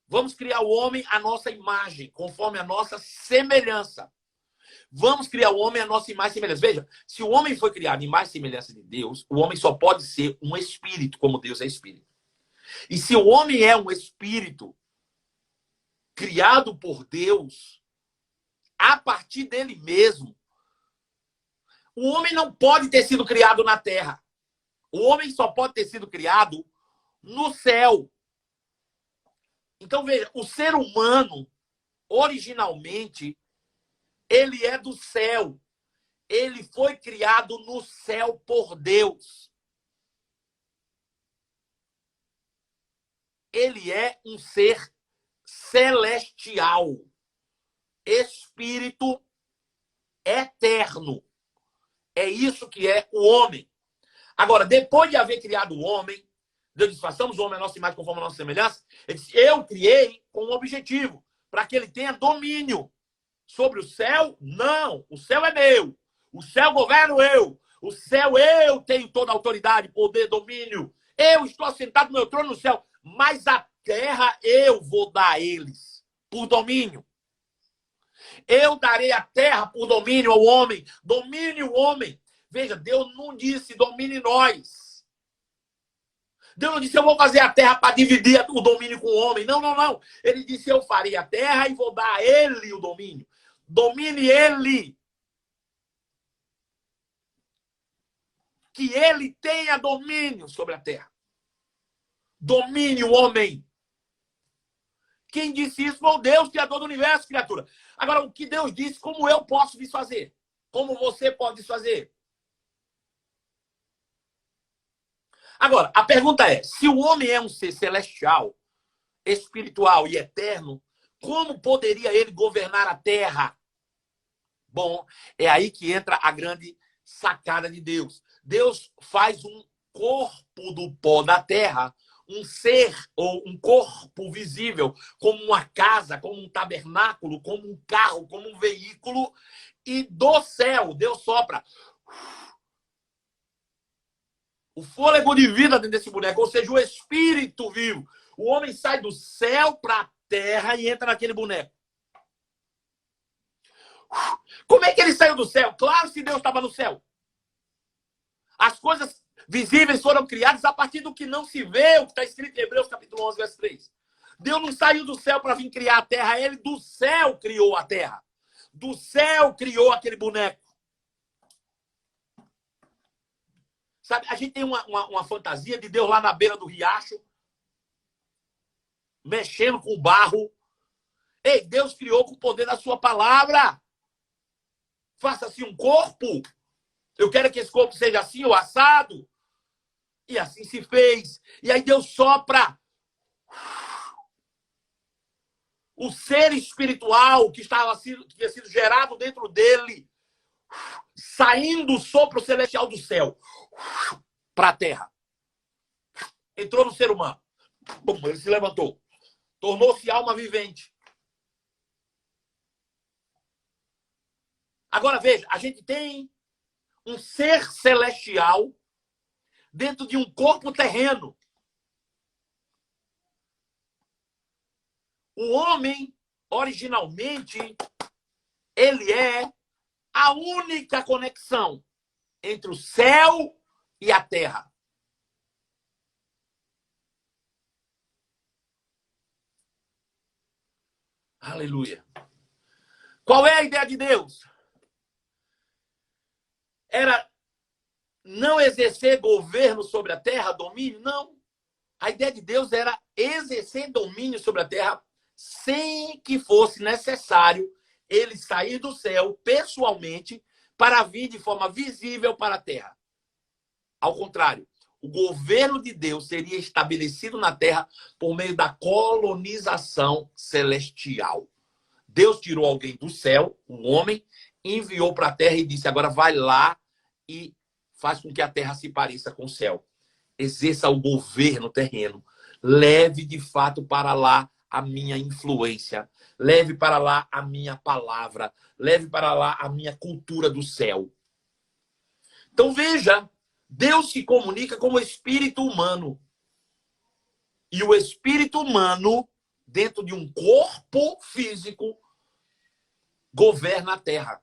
Vamos criar o homem à nossa imagem, conforme a nossa semelhança. Vamos criar o homem à nossa imagem e semelhança. Veja, se o homem foi criado em imagem e semelhança de Deus, o homem só pode ser um espírito, como Deus é espírito. E se o homem é um espírito criado por Deus, a partir dele mesmo, o homem não pode ter sido criado na terra. O homem só pode ter sido criado no céu. Então, veja, o ser humano, originalmente, ele é do céu. Ele foi criado no céu por Deus. Ele é um ser celestial. Espírito eterno. É isso que é o homem. Agora, depois de haver criado o homem, Deus disse: façamos o homem a nossa imagem conforme a nossa semelhança. Ele disse: eu criei com um objetivo, para que ele tenha domínio sobre o céu. Não, o céu é meu. O céu governo eu. O céu eu tenho toda a autoridade, poder, domínio. Eu estou assentado no meu trono no céu. Mas a terra eu vou dar a eles por domínio. Eu darei a terra por domínio ao homem. Domine o homem. Veja, Deus não disse domine nós. Deus não disse: eu vou fazer a terra para dividir o domínio com o homem. Não, não, não. Ele disse: eu farei a terra e vou dar a ele o domínio. Domine ele. Que ele tenha domínio sobre a terra. Domine o homem. Quem disse isso foi o Deus, criador do universo, criatura. Agora, o que Deus disse, como eu posso desfazer? Como você pode desfazer? Agora, a pergunta é: se o homem é um ser celestial, espiritual e eterno, como poderia ele governar a terra? Bom, é aí que entra a grande sacada de Deus. Deus faz um corpo do pó da terra, um ser ou um corpo visível, como uma casa, como um tabernáculo, como um carro, como um veículo, e do céu Deus sopra o fôlego de vida dentro desse boneco, ou seja, o espírito vivo. O homem sai do céu para a terra e entra naquele boneco. Como é que ele saiu do céu? Claro, se Deus estava no céu. As coisas visíveis foram criadas a partir do que não se vê, o que está escrito em Hebreus capítulo 11, verso 3. Deus não saiu do céu para vir criar a terra, ele do céu criou a terra. Do céu criou aquele boneco. Sabe, a gente tem uma fantasia de Deus lá na beira do riacho, mexendo com o barro. Ei, Deus criou com o poder da sua palavra. Faça-se um corpo. Eu quero que esse corpo seja assim, ou assado. E assim se fez. E aí Deus sopra. O ser espiritual que tinha sido gerado dentro dele, saindo o sopro celestial do céu para a terra. Entrou no ser humano. Bum, ele se levantou. Tornou-se alma vivente. Agora veja, a gente tem um ser celestial dentro de um corpo terreno. O homem, originalmente, ele é a única conexão entre o céu e a terra. Aleluia. Qual é a ideia de Deus? Era não exercer governo sobre a terra, domínio? Não. A ideia de Deus era exercer domínio sobre a terra sem que fosse necessário ele sair do céu pessoalmente para vir de forma visível para a terra. Ao contrário, o governo de Deus seria estabelecido na terra por meio da colonização celestial. Deus tirou alguém do céu, um homem, enviou para a terra e disse: agora vai lá e faz com que a terra se pareça com o céu. Exerça o governo terreno leve de fato para lá a minha influência, leve para lá a minha palavra, leve para lá a minha cultura do céu. Então veja, Deus se comunica com o espírito humano. E o espírito humano, dentro de um corpo físico, governa a terra.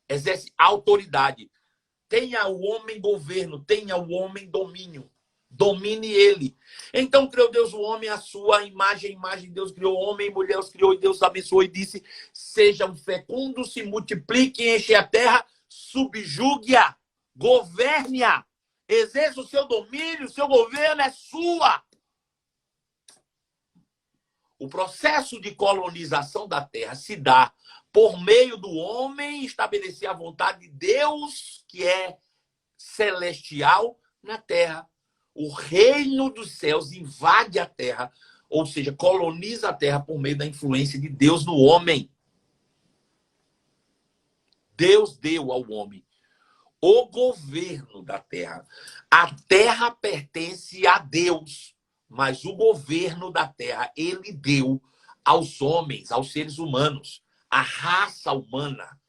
Exerce autoridade. Tenha o homem governo, tenha o homem domínio. Domine ele. Então criou Deus o homem à sua imagem, imagem de Deus criou homem e mulher, os criou e Deus abençoou e disse: sejam fecundos, se multipliquem, enchem a terra, subjugue-a, governe-a, exerça o seu domínio, o seu governo é sua. O processo de colonização da terra se dá por meio do homem estabelecer a vontade de Deus, que é celestial, na terra. O reino dos céus invade a terra, ou seja, coloniza a terra por meio da influência de Deus no homem. Deus deu ao homem o governo da terra. A terra pertence a Deus, mas o governo da terra ele deu aos homens, aos seres humanos, à raça humana.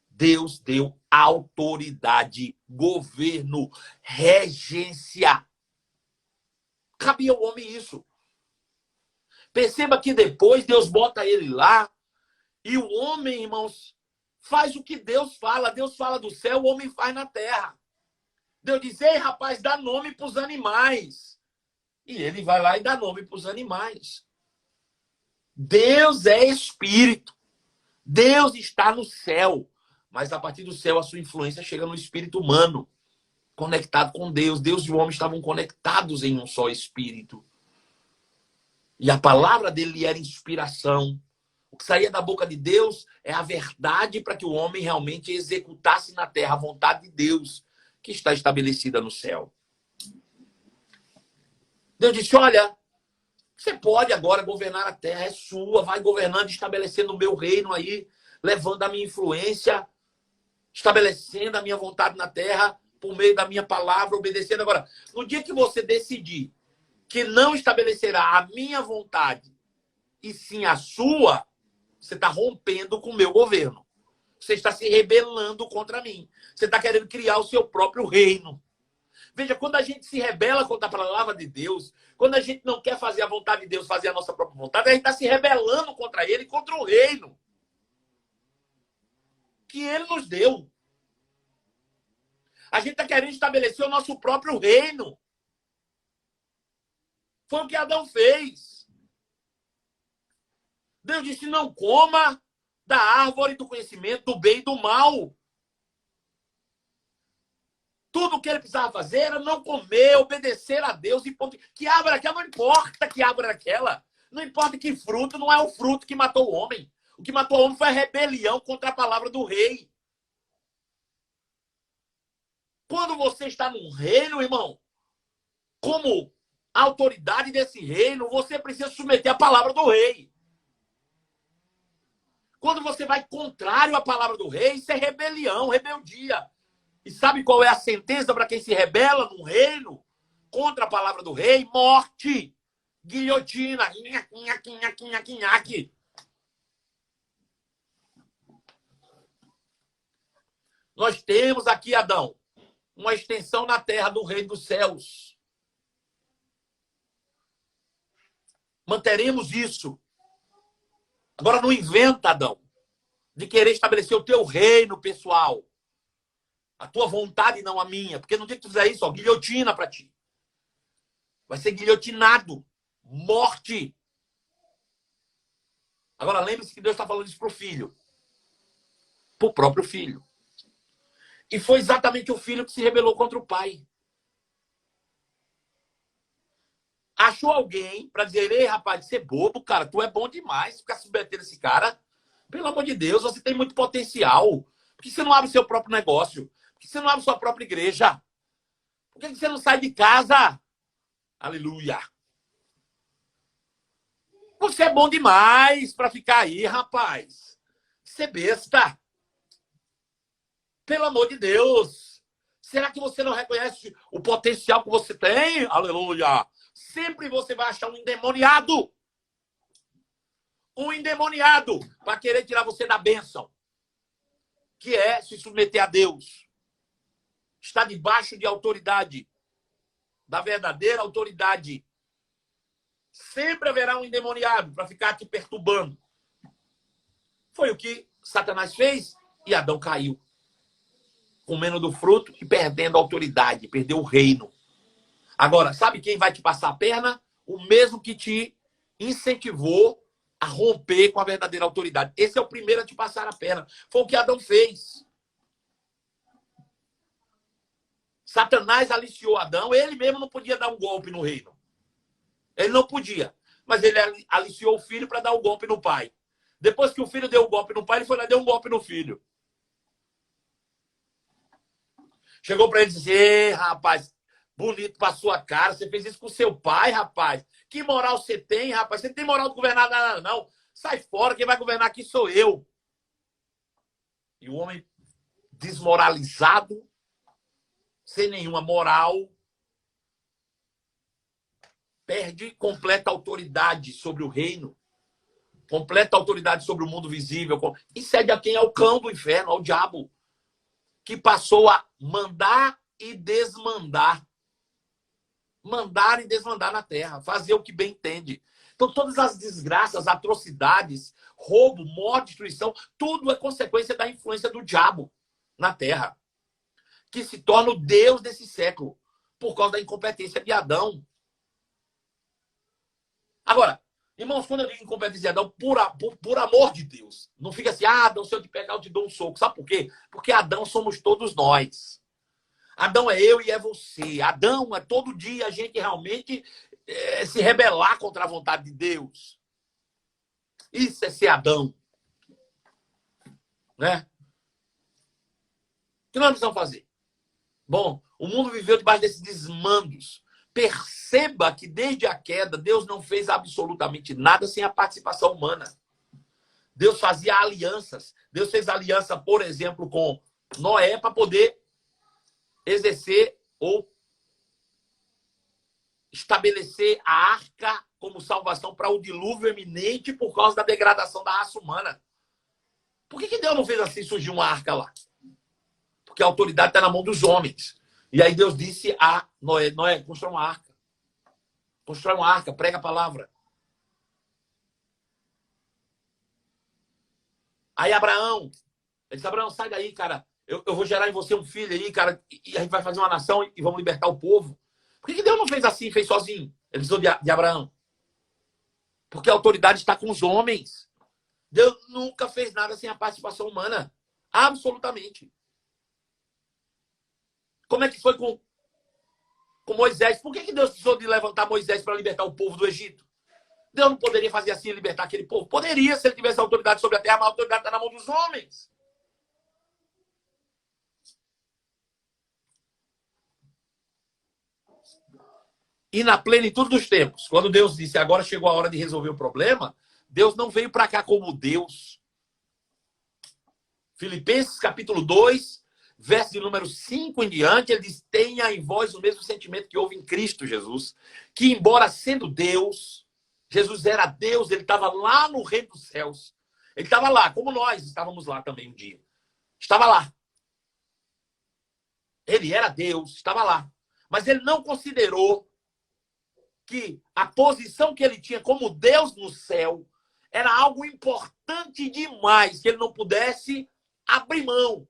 Deus deu autoridade, governo, regência. Cabia ao homem isso. Perceba que depois Deus bota ele lá e o homem, irmãos, faz o que Deus fala. Deus fala do céu, o homem faz na terra. Deus diz: ei, rapaz, dá nome para os animais. E ele vai lá e dá nome para os animais. Deus é espírito. Deus está no céu. Mas a partir do céu, a sua influência chega no espírito humano, conectado com Deus. Deus e o homem estavam conectados em um só espírito. E a palavra dele era inspiração. O que saía da boca de Deus é a verdade para que o homem realmente executasse na terra a vontade de Deus, que está estabelecida no céu. Deus disse: olha, você pode agora governar a terra, é sua, vai governando, estabelecendo o meu reino aí, levando a minha influência, estabelecendo a minha vontade na terra, por meio da minha palavra, obedecendo. Agora, no dia que você decidir que não estabelecerá a minha vontade, e sim a sua, você está rompendo com o meu governo. Você está se rebelando contra mim. Você está querendo criar o seu próprio reino. Veja, quando a gente se rebela contra a palavra de Deus, quando a gente não quer fazer a vontade de Deus, fazer a nossa própria vontade, a gente está se rebelando contra ele, contra o reino que ele nos deu. A gente está querendo estabelecer o nosso próprio reino. Foi o que Adão fez. Deus disse: não coma da árvore do conhecimento do bem e do mal. Tudo o que ele precisava fazer era não comer, obedecer a Deus. E ponto. Que árvore era aquela? Não importa que árvore era aquela. Não importa que fruto, não é o fruto que matou o homem. O que matou o homem foi a rebelião contra a palavra do rei. Quando você está num reino, irmão, como autoridade desse reino, você precisa submeter a palavra do rei. Quando você vai contrário à palavra do rei, isso é rebelião, rebeldia. E sabe qual é a sentença para quem se rebela num reino contra a palavra do rei? Morte, guilhotina, nhaque. Nós temos aqui, Adão, uma extensão na terra do reino dos céus. Manteremos isso. Agora não inventa, Adão, de querer estabelecer o teu reino pessoal. A tua vontade e não a minha. Porque no dia que tu fizer isso, ó, guilhotina para ti. Vai ser guilhotinado. Morte. Agora lembre-se que Deus está falando isso para o filho. Para o próprio filho. E foi exatamente o filho que se rebelou contra o pai. Achou alguém para dizer: ei, rapaz, você é bobo, cara. Tu é bom demais ficar submetendo esse cara. Pelo amor de Deus, você tem muito potencial. Por que você não abre seu próprio negócio? Por que você não abre sua própria igreja? Por que você não sai de casa? Aleluia. Você é bom demais para ficar aí, rapaz. Você é besta. Pelo amor de Deus. Será que você não reconhece o potencial que você tem? Aleluia. sempre você vai achar um endemoniado. Um endemoniado para querer tirar você da bênção, que é se submeter a Deus. Está debaixo de autoridade, da verdadeira autoridade. Sempre haverá um endemoniado para ficar te perturbando. Foi o que Satanás fez e Adão caiu. Comendo do fruto e perdendo a autoridade, perdeu o reino. Agora, sabe quem vai te passar a perna? O mesmo que te incentivou a romper com a verdadeira autoridade. Esse é o primeiro a te passar a perna. Foi o que Adão fez. Satanás aliciou Adão, ele mesmo não podia dar um golpe no reino. Ele não podia. Mas ele aliciou o filho para dar um golpe no pai. Depois que o filho deu um golpe no pai, ele foi lá e deu um golpe no filho. Chegou para ele e disse: "Ei, rapaz, bonito pra sua cara, você fez isso com seu pai, rapaz. Que moral você tem, rapaz? Você não tem moral de governar nada, não. Sai fora, quem vai governar aqui sou eu." E o homem desmoralizado, sem nenhuma moral, perde completa autoridade sobre o reino, completa autoridade sobre o mundo visível, e cede a quem? Ao cão do inferno, ao diabo, que passou a mandar e desmandar. Mandar e desmandar na terra, fazer o que bem entende. Então, todas as desgraças, atrocidades, roubo, morte, destruição, tudo é consequência da influência do diabo na terra, que se torna o Deus desse século, por causa da incompetência de Adão. Agora, irmãos, quando eu digo incompetência de Adão, por amor de Deus, não fica assim: Adão, se eu te pegar, eu te dou um soco. Sabe por quê? Porque Adão somos todos nós. Adão é eu e é você. Adão é todo dia a gente realmente se rebelar contra a vontade de Deus. Isso é ser Adão. Né? O que nós precisamos fazer? Bom, o mundo viveu debaixo desses desmandos. Perceba que desde a queda, Deus não fez absolutamente nada sem a participação humana. Deus fazia alianças. Deus fez aliança, por exemplo, com Noé para poder exercer ou estabelecer a arca como salvação para o dilúvio eminente por causa da degradação da raça humana. Por que Deus não fez assim surgir uma arca lá? Porque a autoridade está na mão dos homens. E aí Deus disse a Noé: Noé, constrói uma arca. Constrói uma arca, prega a palavra. Aí Abraão, ele disse: Abraão, sai daí, cara. Eu vou gerar em você um filho aí, cara, e a gente vai fazer uma nação e vamos libertar o povo. Por que Deus não fez assim, fez sozinho? Ele precisou de Abraão. Porque a autoridade está com os homens. Deus nunca fez nada sem a participação humana. Absolutamente. Como é que foi com Moisés? Por que Deus precisou de levantar Moisés para libertar o povo do Egito? Deus não poderia fazer assim e libertar aquele povo? Poderia, se ele tivesse autoridade sobre a terra, mas a autoridade está na mão dos homens. E na plenitude dos tempos, quando Deus disse: agora chegou a hora de resolver o problema, Deus não veio para cá como Deus. Filipenses capítulo 2, verso de número 5 em diante, ele diz: tenha em vós o mesmo sentimento que houve em Cristo Jesus, que embora sendo Deus, Jesus era Deus, ele estava lá no reino dos céus. Ele estava lá, como nós estávamos lá também um dia. Estava lá. Ele era Deus, estava lá. Mas ele não considerou que a posição que ele tinha como Deus no céu era algo importante demais, que ele não pudesse abrir mão,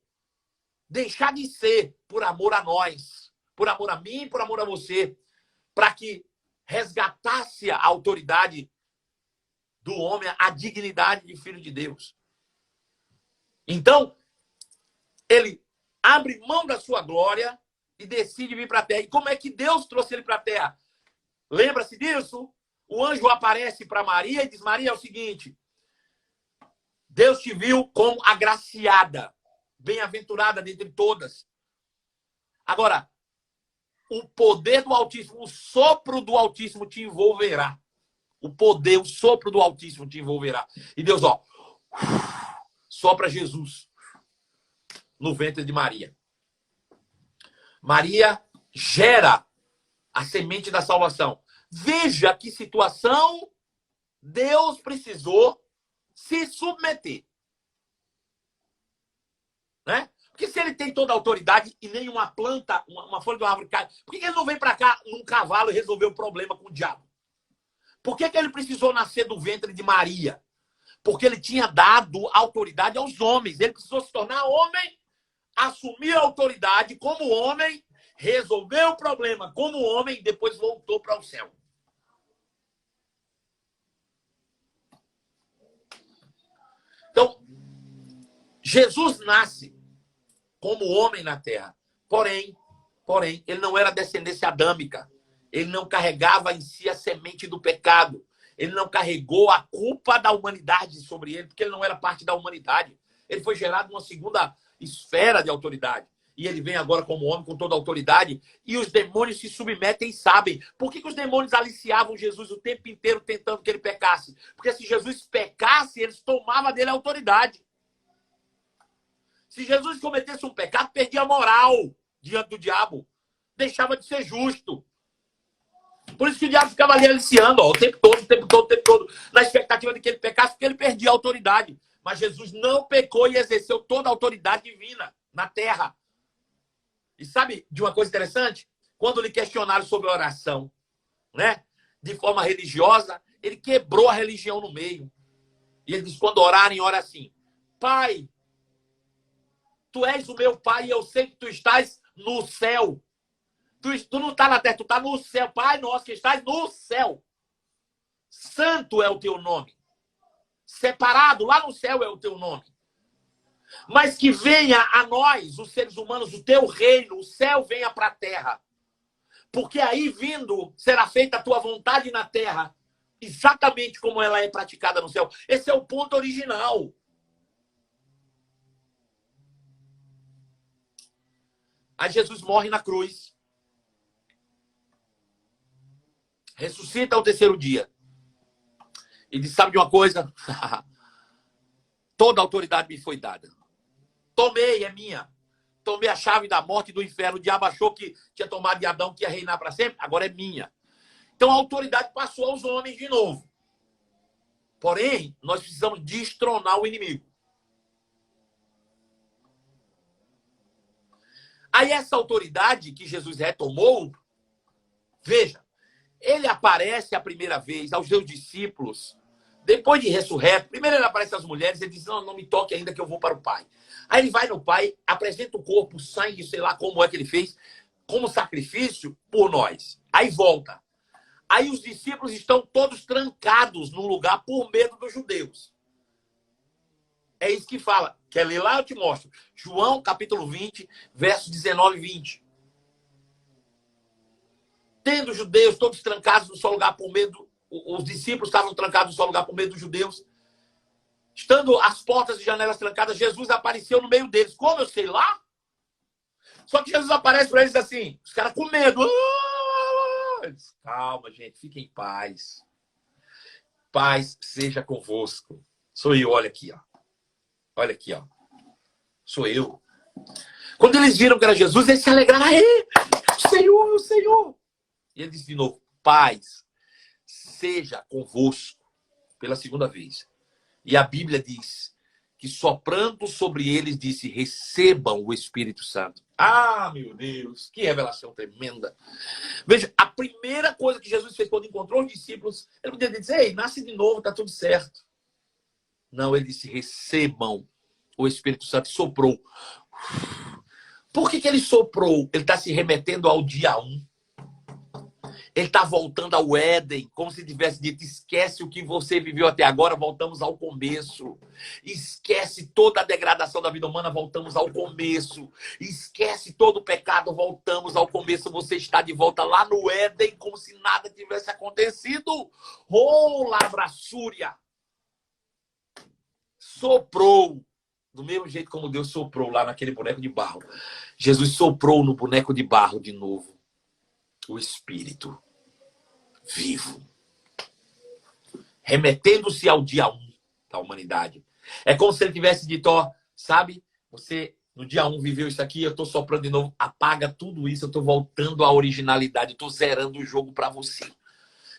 deixar de ser, por amor a nós, por amor a mim, por amor a você, para que resgatasse a autoridade do homem, a dignidade de filho de Deus. Então, ele abre mão da sua glória e decide vir para a terra. E como é que Deus trouxe ele para a terra? Lembra-se disso? O anjo aparece para Maria e diz: Maria, é o seguinte, Deus te viu como agraciada, bem-aventurada dentre todas. Agora, o poder do Altíssimo, o sopro do Altíssimo te envolverá. O poder, o sopro do Altíssimo te envolverá. E Deus, ó, sopra Jesus no ventre de Maria. Maria gera a semente da salvação. Veja que situação Deus precisou se submeter. Né? Porque se ele tem toda a autoridade e nenhuma planta, uma folha de uma árvore cai, por que ele não vem para cá num cavalo e resolver o problema com o diabo? Por que ele precisou nascer do ventre de Maria? Porque ele tinha dado autoridade aos homens. Ele precisou se tornar homem, assumir a autoridade como homem, resolver o problema como homem e depois voltou para o céu. Então, Jesus nasce como homem na terra. Porém, ele não era descendência adâmica. Ele não carregava em si a semente do pecado. Ele não carregou a culpa da humanidade sobre ele, porque ele não era parte da humanidade. Ele foi gerado numa segunda esfera de autoridade. E ele vem agora como homem com toda a autoridade. E os demônios se submetem e sabem. Por que os demônios aliciavam Jesus o tempo inteiro tentando que ele pecasse? Porque se Jesus pecasse, eles tomavam dele a autoridade. Se Jesus cometesse um pecado, perdia a moral diante do diabo. Deixava de ser justo. Por isso que o diabo ficava ali aliciando, o tempo todo, na expectativa de que ele pecasse, porque ele perdia a autoridade. Mas Jesus não pecou e exerceu toda a autoridade divina na terra. E sabe de uma coisa interessante? Quando lhe questionaram sobre a oração, né, de forma religiosa, ele quebrou a religião no meio. E ele diz, quando orarem, ora assim: Pai, tu és o meu Pai e eu sei que tu estás no céu. Tu não está na terra, tu está no céu. Pai nosso que estás no céu. Santo é o teu nome. Separado, lá no céu é o teu nome. Mas que venha a nós, os seres humanos, o teu reino, o céu venha para a terra. Porque aí vindo será feita a tua vontade na terra, exatamente como ela é praticada no céu. Esse é o ponto original. Aí Jesus morre na cruz. Ressuscita ao terceiro dia. E diz, sabe de uma coisa? Toda a autoridade me foi dada. Tomei, é minha. Tomei a chave da morte e do inferno. O diabo achou que tinha tomado de Adão, que ia reinar para sempre. Agora é minha. Então a autoridade passou aos homens de novo. Porém, nós precisamos destronar o inimigo. Aí essa autoridade que Jesus retomou, veja, ele aparece a primeira vez aos seus discípulos, depois de ressurreto. Primeiro ele aparece às mulheres, ele diz, não me toque ainda que eu vou para o Pai. Aí ele vai no Pai, apresenta o corpo, o sangue, sei lá como é que ele fez, como sacrifício por nós. Aí volta. Aí os discípulos estão todos trancados num lugar por medo dos judeus. É isso que fala. Quer ler lá? Eu te mostro. João, capítulo 20, versos 19 e 20. Tendo os judeus todos trancados no seu lugar por medo, os discípulos estavam trancados no seu lugar por medo dos judeus. Estando as portas e janelas trancadas, Jesus apareceu no meio deles. Como eu sei lá? Só que Jesus aparece para eles assim, os caras com medo. Disse, calma, gente, fiquem em paz. Paz seja convosco. Sou eu, olha aqui, ó. Olha aqui, ó. Sou eu. Quando eles viram que era Jesus, eles se alegraram. Aí, Senhor, o Senhor. E ele disse de novo, paz seja convosco, pela segunda vez. E a Bíblia diz que soprando sobre eles disse, recebam o Espírito Santo. Ah, meu Deus, que revelação tremenda. Veja, a primeira coisa que Jesus fez quando encontrou os discípulos, ele podia dizer, ei, nasce de novo, tá tudo certo. Não, ele disse, recebam o Espírito Santo. Soprou. Por que ele soprou? Ele está se remetendo ao dia 1. Ele está voltando ao Éden, como se tivesse dito, esquece o que você viveu até agora, voltamos ao começo. Esquece toda a degradação da vida humana, voltamos ao começo. Esquece todo o pecado, voltamos ao começo. Você está de volta lá no Éden, como se nada tivesse acontecido. Oh, Labrassúria! Soprou. Do mesmo jeito como Deus soprou lá naquele boneco de barro. Jesus soprou no boneco de barro de novo. O Espírito vivo. Remetendo-se ao dia 1 da humanidade. É como se ele tivesse dito, ó, sabe? Você no dia 1 viveu isso aqui, eu tô soprando de novo. Apaga tudo isso, eu tô voltando à originalidade. Eu tô zerando o jogo para você.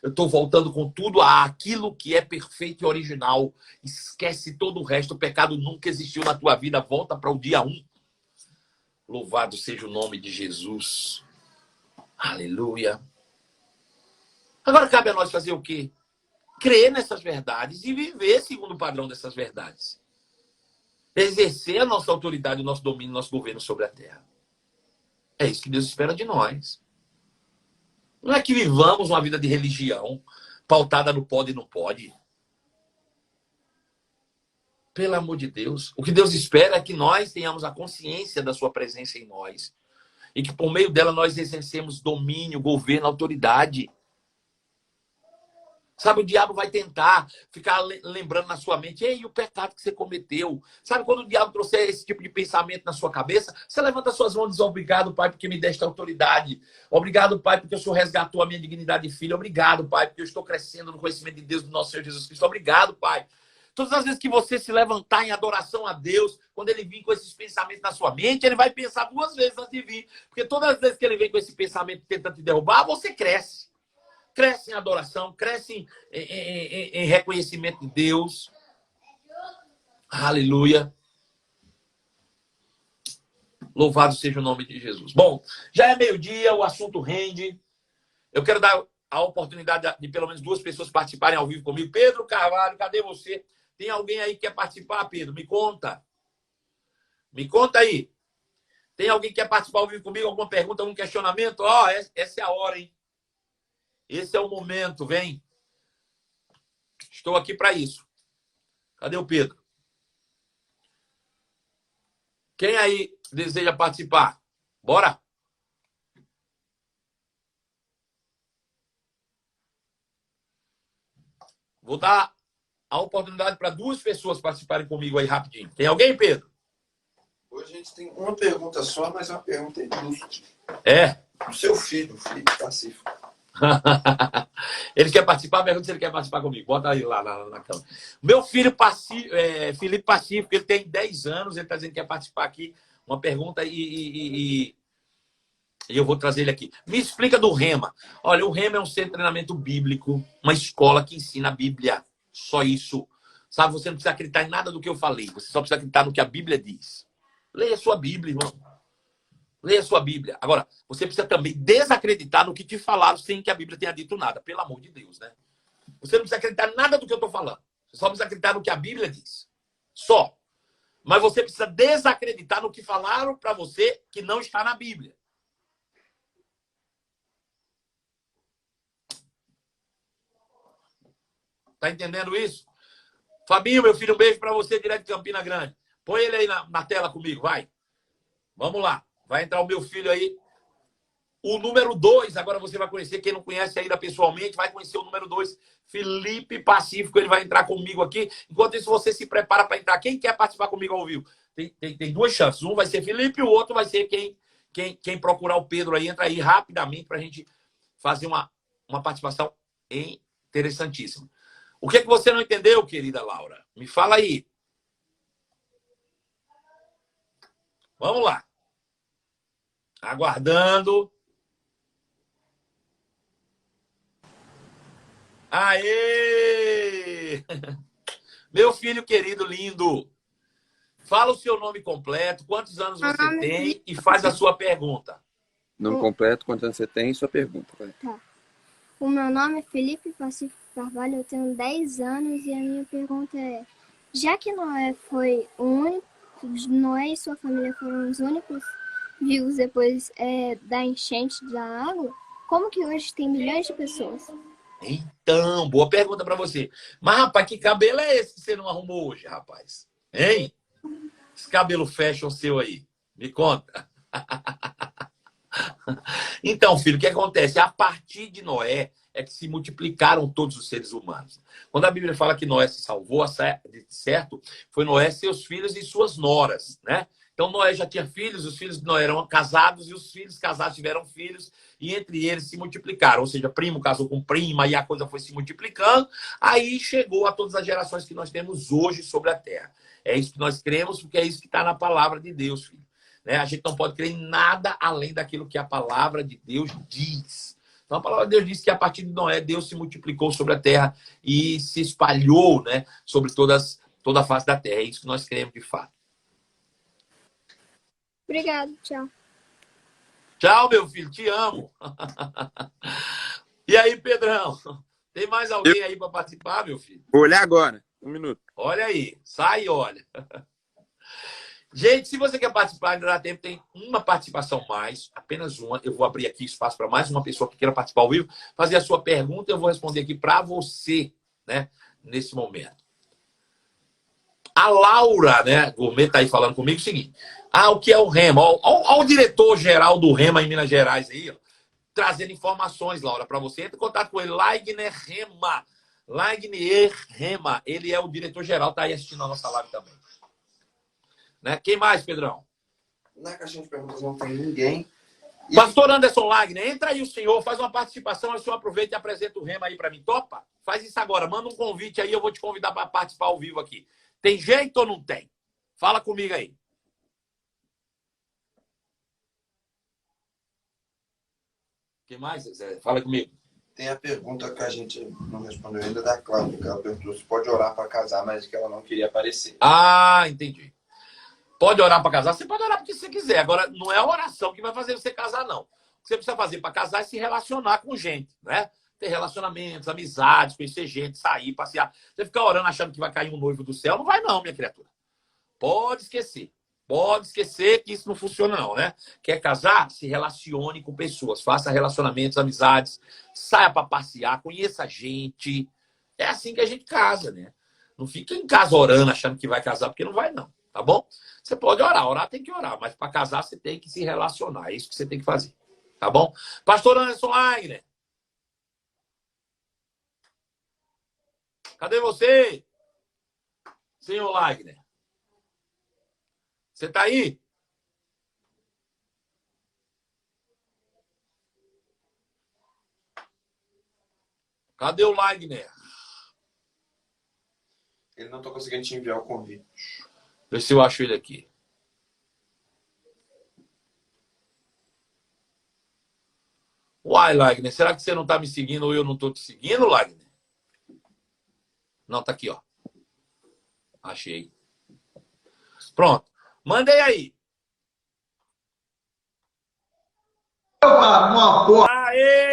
Eu estou voltando com tudo àquilo que é perfeito e original. Esquece todo o resto. O pecado nunca existiu na tua vida. Volta para o dia 1. Louvado seja o nome de Jesus. Aleluia. Agora cabe a nós fazer o quê? Crer nessas verdades e viver segundo o padrão dessas verdades. Exercer a nossa autoridade, o nosso domínio, o nosso governo sobre a terra. É isso que Deus espera de nós. Não é que vivamos uma vida de religião pautada no pode e não pode. Pelo amor de Deus. O que Deus espera é que nós tenhamos a consciência da sua presença em nós. E que por meio dela nós exercemos domínio, governo, autoridade. Sabe, o diabo vai tentar ficar lembrando na sua mente, ei, o pecado que você cometeu. Sabe, quando o diabo trouxer esse tipo de pensamento na sua cabeça, você levanta suas mãos e diz, obrigado, Pai, porque me deste autoridade. Obrigado, Pai, porque o Senhor resgatou a minha dignidade de filho. Obrigado, Pai, porque eu estou crescendo no conhecimento de Deus, do nosso Senhor Jesus Cristo. Obrigado, Pai. Todas as vezes que você se levantar em adoração a Deus, quando ele vir com esses pensamentos na sua mente, ele vai pensar 2 vezes antes de vir. Porque todas as vezes que ele vem com esse pensamento tentando te derrubar, você cresce. Cresce em adoração, cresce em reconhecimento de Deus. Aleluia. Louvado seja o nome de Jesus. Bom, já é meio-dia, o assunto rende. Eu quero dar a oportunidade de pelo menos 2 pessoas participarem ao vivo comigo. Pedro Carvalho, cadê você? Tem alguém aí que quer participar, Pedro? Me conta. Me conta aí. Tem alguém que quer participar ao vivo comigo? Alguma pergunta, algum questionamento? Ó, essa é a hora, hein? Esse é o momento, vem. Estou aqui para isso. Cadê o Pedro? Quem aí deseja participar? Bora? Vou dar a oportunidade para 2 pessoas participarem comigo aí rapidinho. Tem alguém, Pedro? Hoje a gente tem uma pergunta só, mas é uma pergunta ilustre. É? O seu filho, Felipe Pacífico. Ele quer participar? Pergunta se ele quer participar comigo. Bota aí lá na câmera. Meu filho, Felipe Pacífico, ele tem 10 anos, ele está dizendo que quer participar aqui. Uma pergunta e eu vou trazer ele aqui. Me explica do Rema. Olha, o Rema é um centro de treinamento bíblico, uma escola que ensina a Bíblia. Só isso. Sabe, você não precisa acreditar em nada do que eu falei. Você só precisa acreditar no que a Bíblia diz. Leia a sua Bíblia, irmão. Leia a sua Bíblia. Agora, você precisa também desacreditar no que te falaram sem que a Bíblia tenha dito nada. Pelo amor de Deus, né? Você não precisa acreditar em nada do que eu estou falando. Você só precisa acreditar no que a Bíblia diz. Só. Mas você precisa desacreditar no que falaram para você que não está na Bíblia. Tá entendendo isso? Fabinho, meu filho, um beijo para você direto de Campina Grande. Põe ele aí na tela comigo, vai. Vamos lá. Vai entrar o meu filho aí. O número 2, agora você vai conhecer. Quem não conhece ainda pessoalmente, vai conhecer o número 2, Felipe Pacífico. Ele vai entrar comigo aqui. Enquanto isso, você se prepara para entrar. Quem quer participar comigo ao vivo? Tem 2 chances. Um vai ser Felipe e o outro vai ser quem procurar o Pedro aí. Entra aí rapidamente para a gente fazer uma participação interessantíssima. O que você não entendeu, querida Laura? Me fala aí. Vamos lá. Aguardando. Aê! Meu filho querido, lindo. Fala o seu nome completo, quantos anos você tem e faz a sua pergunta. Nome completo, quantos anos você tem e sua pergunta. Vai. Tá. O meu nome é Felipe Pacífico Carvalho, eu tenho 10 anos e a minha pergunta é: já que Noé foi o único, Noé e sua família foram os únicos vivos depois da enchente da água, como que hoje tem milhões de pessoas? Então, boa pergunta para você. Mas, rapaz, que cabelo é esse que você não arrumou hoje, rapaz? Hein? Esse cabelo fashion seu aí. Me conta. Então, filho, o que acontece? A partir de Noé é que se multiplicaram todos os seres humanos. Quando a Bíblia fala que Noé se salvou, certo? Foi Noé, seus filhos e suas noras, né? Então, Noé já tinha filhos, os filhos de Noé eram casados e os filhos casados tiveram filhos e entre eles se multiplicaram. Ou seja, primo casou com prima e a coisa foi se multiplicando. Aí chegou a todas as gerações que nós temos hoje sobre a Terra. É isso que nós cremos, porque é isso que está na palavra de Deus, filho. Né? A gente não pode crer em nada além daquilo que a palavra de Deus diz. Então a palavra de Deus diz que a partir de Noé, Deus se multiplicou sobre a terra e se espalhou, né, sobre toda a face da terra. É isso que nós queremos de fato. Obrigado, tchau. Tchau, meu filho, te amo. E aí, Pedrão? Tem mais alguém aí para participar, meu filho? Vou olhar agora. Um minuto. Olha aí, sai e olha. Gente, se você quer participar, ainda dá tempo, tem uma participação mais, apenas uma. Eu vou abrir aqui espaço para mais uma pessoa que queira participar ao vivo, fazer a sua pergunta, eu vou responder aqui para você, né, nesse momento. A Laura, né, Gourmet, tá aí falando comigo o seguinte. O que é o Rema? Olha o diretor-geral do Rema em Minas Gerais aí, ó, trazendo informações, Laura, para você. Entre em contato com ele, Laigner Rema. Laigner Rema, ele é o diretor-geral, tá aí assistindo a nossa live também. Né? Quem mais, Pedrão? Na caixinha de perguntas não tem ninguém. Pastor Anderson Laigner, entra aí o senhor, faz uma participação, o senhor aproveita e apresenta o Rema aí para mim. Topa? Faz isso agora, manda um convite aí, eu vou te convidar para participar ao vivo aqui. Tem jeito ou não tem? Fala comigo aí. Quem mais, Zé? Fala comigo. Tem a pergunta que a gente não respondeu ainda da Cláudia, que ela perguntou se pode orar para casar, mas que ela não queria aparecer. Entendi. Pode orar para casar? Você pode orar porque você quiser. Agora, não é a oração que vai fazer você casar, não. O que você precisa fazer para casar é se relacionar com gente, né? Ter relacionamentos, amizades, conhecer gente, sair, passear. Você ficar orando achando que vai cair um noivo do céu, não vai não, minha criatura. Pode esquecer. Pode esquecer que isso não funciona não, né? Quer casar? Se relacione com pessoas. Faça relacionamentos, amizades. Saia para passear, conheça gente. É assim que a gente casa, né? Não fica em casa orando achando que vai casar, porque não vai não, tá bom? Você pode orar, orar tem que orar, mas para casar você tem que se relacionar. É isso que você tem que fazer, tá bom? Pastor Anderson Laigner. Cadê você? Senhor Laigner. Você tá aí? Cadê o Laigner? Ele não está conseguindo te enviar o convite. Vê se eu acho ele aqui. Uai, Laigner, será que você não tá me seguindo ou eu não tô te seguindo, Laigner? Não, tá aqui, ó. Achei. Pronto. Mandei aí. Uma porra. Aê!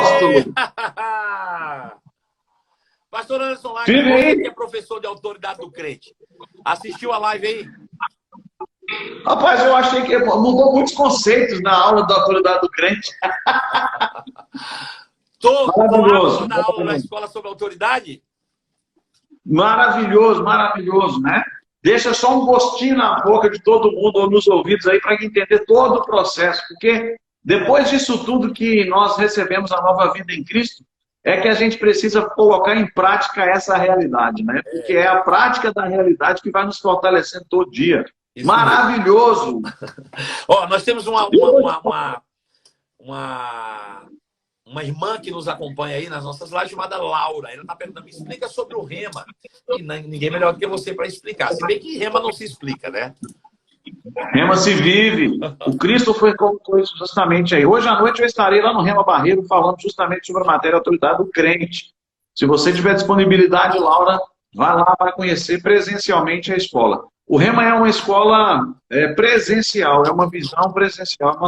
Pastor Anderson Lager, você que é professor de autoridade do crente. Assistiu a live aí? Rapaz, eu achei que mudou muitos conceitos na aula da autoridade do crente. Maravilhoso. Na aula na escola sobre autoridade? Maravilhoso, maravilhoso, né? Deixa só um gostinho na boca de todo mundo ou nos ouvidos aí para entender todo o processo, porque depois disso tudo que nós recebemos a nova vida em Cristo, é que a gente precisa colocar em prática essa realidade, né? Porque é a prática da realidade que vai nos fortalecendo todo dia. Isso maravilhoso! Ó, nós temos uma irmã que nos acompanha aí nas nossas lives, chamada Laura. Ela está perguntando, me explica sobre o Rema. E ninguém melhor do que você para explicar. Se bem que Rema não se explica, né? Rema se vive. O Cristo foi justamente aí. Hoje à noite eu estarei lá no Rema Barreiro falando justamente sobre a matéria autoridade do crente. Se você tiver disponibilidade, Laura, vá lá para conhecer presencialmente a escola. O Rema é uma escola presencial, é uma visão presencial.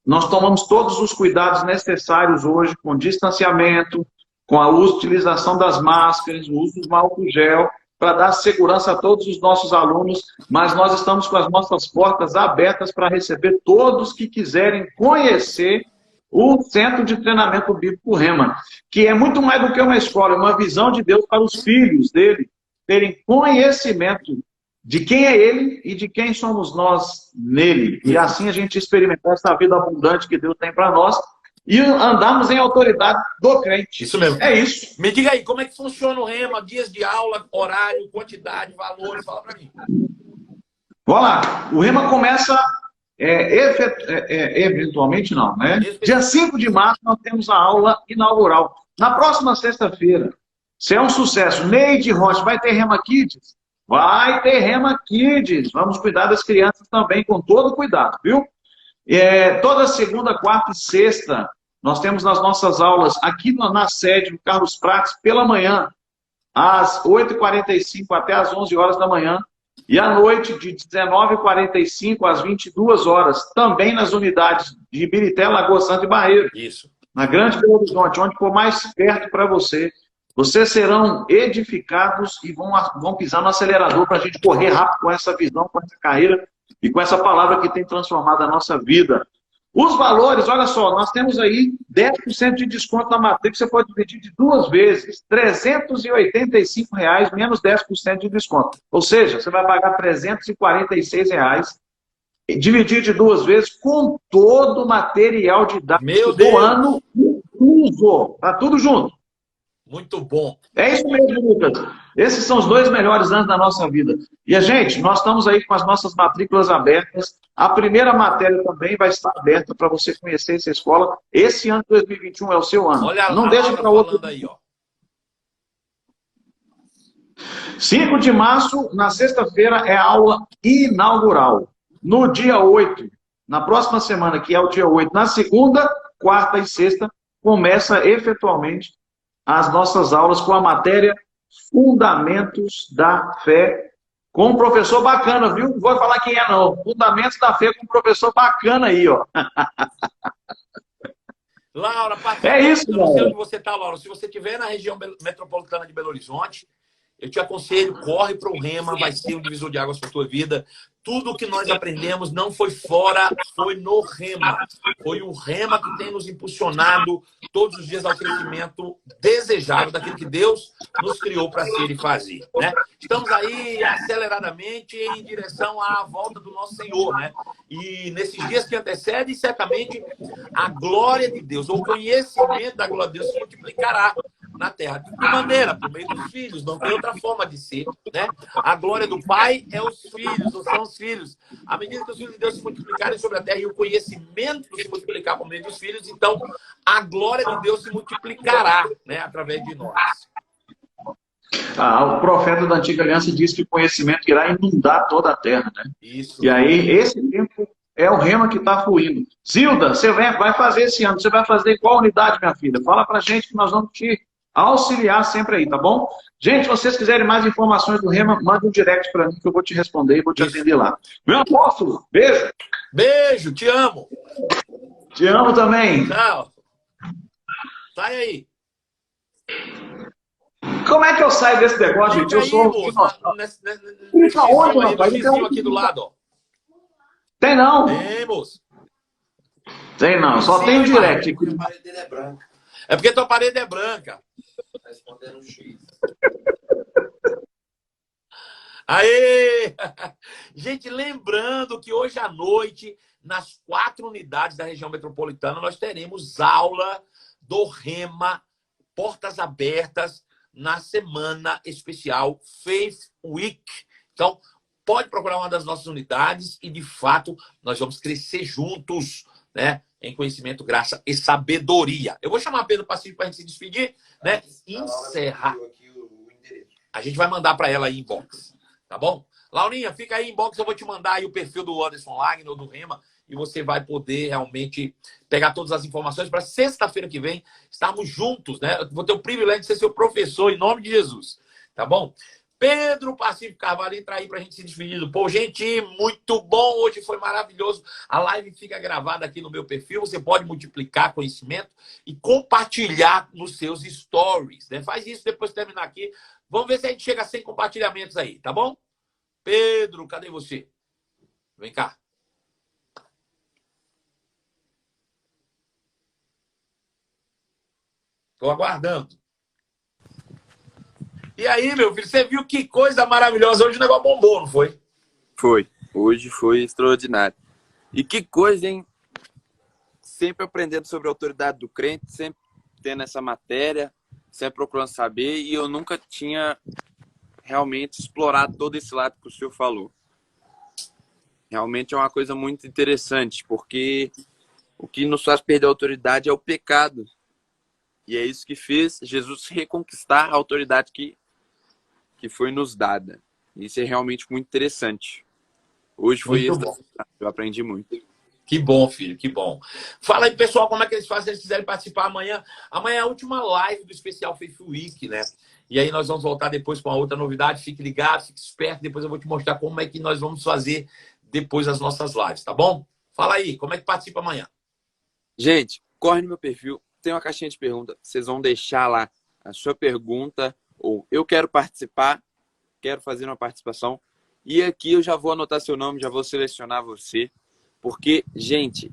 Nós tomamos todos os cuidados necessários hoje com distanciamento, com a utilização das máscaras, o uso do álcool gel, para dar segurança a todos os nossos alunos, mas nós estamos com as nossas portas abertas para receber todos que quiserem conhecer o Centro de Treinamento Bíblico Rema, que é muito mais do que uma escola, é uma visão de Deus para os filhos dele terem conhecimento de quem é ele e de quem somos nós nele. E assim a gente experimentar essa vida abundante que Deus tem para nós e andarmos em autoridade do crente. Isso mesmo. É isso. Me diga aí, como é que funciona o Rema? Dias de aula, horário, quantidade, valores, fala para mim. Vamos lá. O Rema começa eventualmente não, né? Dia 5 de março nós temos a aula inaugural. Na próxima sexta-feira. Se é um sucesso. Neide Rocha, vai ter Rema Kids? Vai ter Rema Kids. Vamos cuidar das crianças também com todo cuidado, viu? Toda segunda, quarta e sexta nós temos nas nossas aulas aqui na sede do Carlos Prates pela manhã, às 8h45 até às 11 horas da manhã, e à noite de 19h45 às 22 horas, também nas unidades de Ibirité, Lagoa Santa e Barreiro. Isso. Na Grande Belo Horizonte, onde for mais perto para você. Vocês serão edificados e vão pisar no acelerador para a gente correr rápido com essa visão, com essa carreira e com essa palavra que tem transformado a nossa vida. Os valores, olha só, nós temos aí 10% de desconto na matrícula, você pode dividir de 2 vezes, R$ 385 menos 10% de desconto. Ou seja, você vai pagar R$ 346, dividir de 2 vezes com todo o material didático do ano incluso. Tá tudo junto. Muito bom. É isso mesmo, Lucas. Esses são os 2 melhores anos da nossa vida. E a gente, nós estamos aí com as nossas matrículas abertas. A primeira matéria também vai estar aberta para você conhecer essa escola. Esse ano de 2021 é o seu ano. Olha, não deixe para outro. Aí, ó. 5 de março, na sexta-feira, é a aula inaugural. No dia 8, na próxima semana, que é o dia 8, na segunda, quarta e sexta, começa efetualmente as nossas aulas com a matéria Fundamentos da Fé, com um professor bacana, viu? Não vou falar quem é, não. Fundamentos da Fé com um professor bacana aí, ó. Laura, é isso, eu não sei onde você está, Laura. Se você estiver na região metropolitana de Belo Horizonte, eu te aconselho, corre para o Rema, vai ser um divisor de águas para a tua vida. Tudo o que nós aprendemos não foi fora, foi no Rema. Foi o Rema que tem nos impulsionado todos os dias ao crescimento desejável daquilo que Deus nos criou para ser e fazer, né? Estamos aí aceleradamente em direção à volta do nosso Senhor, né? E nesses dias que antecedem, certamente a glória de Deus, ou o conhecimento da glória de Deus se multiplicará na terra. De que maneira? Por meio dos filhos. Não tem outra forma de ser, né? A glória do Pai é os filhos, ou são os filhos. À medida que os filhos de Deus se multiplicarem sobre a terra e o conhecimento se multiplicar por meio dos filhos, então a glória de Deus se multiplicará, né? Através de nós. O profeta da Antiga Aliança diz que o conhecimento irá inundar toda a terra, né? Isso. E aí, esse tempo é o Rema que está fluindo. Zilda, você vai fazer esse ano. Você vai fazer qual unidade, minha filha? Fala pra gente que nós vamos te auxiliar sempre aí, tá bom? Gente, se vocês quiserem mais informações do Rema, manda um direct para mim que eu vou te responder e vou te atender lá. Meu apóstolo, beijo. Beijo, te amo. Te amo também. Tchau. Sai aí. Como é que eu saio desse negócio, gente? Eu sou... Clica onde, rapaz? Aqui do lado, ó. Tem não. Tem, moço. Tem não, só tem o direct. A parede dele é branca. É porque tua parede é branca. Tá respondendo um X. Aê! Gente, lembrando que hoje à noite, nas 4 unidades da região metropolitana, nós teremos aula do Rema, portas abertas, na semana especial Faith Week. Então, pode procurar uma das nossas unidades e, de fato, nós vamos crescer juntos, né? Em conhecimento, graça e sabedoria. Eu vou chamar Pedro Pacífico para a gente se despedir, né? Encerrar. A gente vai mandar para ela aí inbox, tá bom? Laurinha, fica aí inbox, eu vou te mandar aí o perfil do Anderson Wagner ou do Rema e você vai poder realmente pegar todas as informações para sexta-feira que vem estarmos juntos, né? Eu vou ter o privilégio de ser seu professor em nome de Jesus, tá bom? Pedro Pacífico Carvalho, entra aí pra gente se despedir do povo. Gente, muito bom. Hoje foi maravilhoso. A live fica gravada aqui no meu perfil. Você pode multiplicar conhecimento e compartilhar nos seus stories, né? Faz isso depois de terminar aqui. Vamos ver se a gente chega a 100 compartilhamentos aí, tá bom? Pedro, cadê você? Vem cá. Tô aguardando. E aí, meu filho, você viu que coisa maravilhosa? Hoje o negócio bombou, não foi? Foi. Hoje foi extraordinário. E que coisa, hein? Sempre aprendendo sobre a autoridade do crente, sempre tendo essa matéria, sempre procurando saber, e eu nunca tinha realmente explorado todo esse lado que o senhor falou. Realmente é uma coisa muito interessante, porque o que nos faz perder a autoridade é o pecado. E é isso que fez Jesus reconquistar a autoridade que foi nos dada. Isso é realmente muito interessante. Hoje foi isso. Eu aprendi muito. Que bom, filho, que bom. Fala aí, pessoal, como é que eles fazem se eles quiserem participar amanhã. Amanhã é a última live do especial Faith Week, né? E aí nós vamos voltar depois com a outra novidade. Fique ligado, fique esperto. Depois eu vou te mostrar como é que nós vamos fazer depois as nossas lives, tá bom? Fala aí, como é que participa amanhã? Gente, corre no meu perfil, tem uma caixinha de pergunta. Vocês vão deixar lá a sua pergunta, ou eu quero participar, quero fazer uma participação. E aqui eu já vou anotar seu nome, já vou selecionar você. Porque, gente,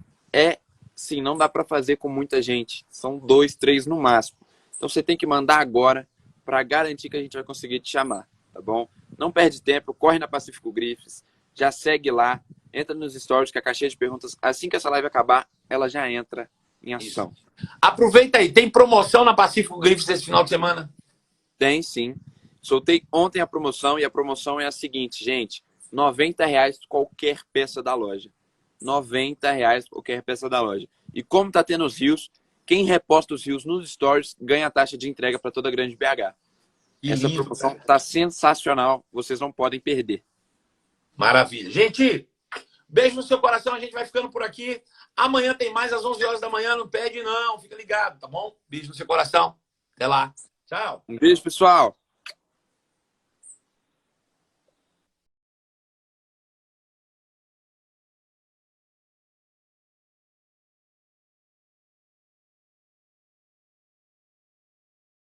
sim, não dá para fazer com muita gente. São 2, 3 no máximo. Então você tem que mandar agora para garantir que a gente vai conseguir te chamar, tá bom? Não perde tempo, corre na Pacífico Griffes, já segue lá, entra nos stories que a caixinha de perguntas, assim que essa live acabar, ela já entra em ação. Isso. Aproveita aí, tem promoção na Pacífico Griffes esse final de semana? Tem sim. Soltei ontem a promoção e a promoção é a seguinte, gente. R$90 qualquer peça da loja. R$90 qualquer peça da loja. E como tá tendo os rios, quem reposta os rios nos stories ganha a taxa de entrega para toda a Grande BH. Essa lindo, promoção cara. tá sensacional. Vocês não podem perder. Maravilha. Gente, beijo no seu coração. A gente vai ficando por aqui. Amanhã tem mais às 11 horas da manhã. Não perde não. Fica ligado, tá bom? Beijo no seu coração. Até lá. Tchau. Um beijo, pessoal.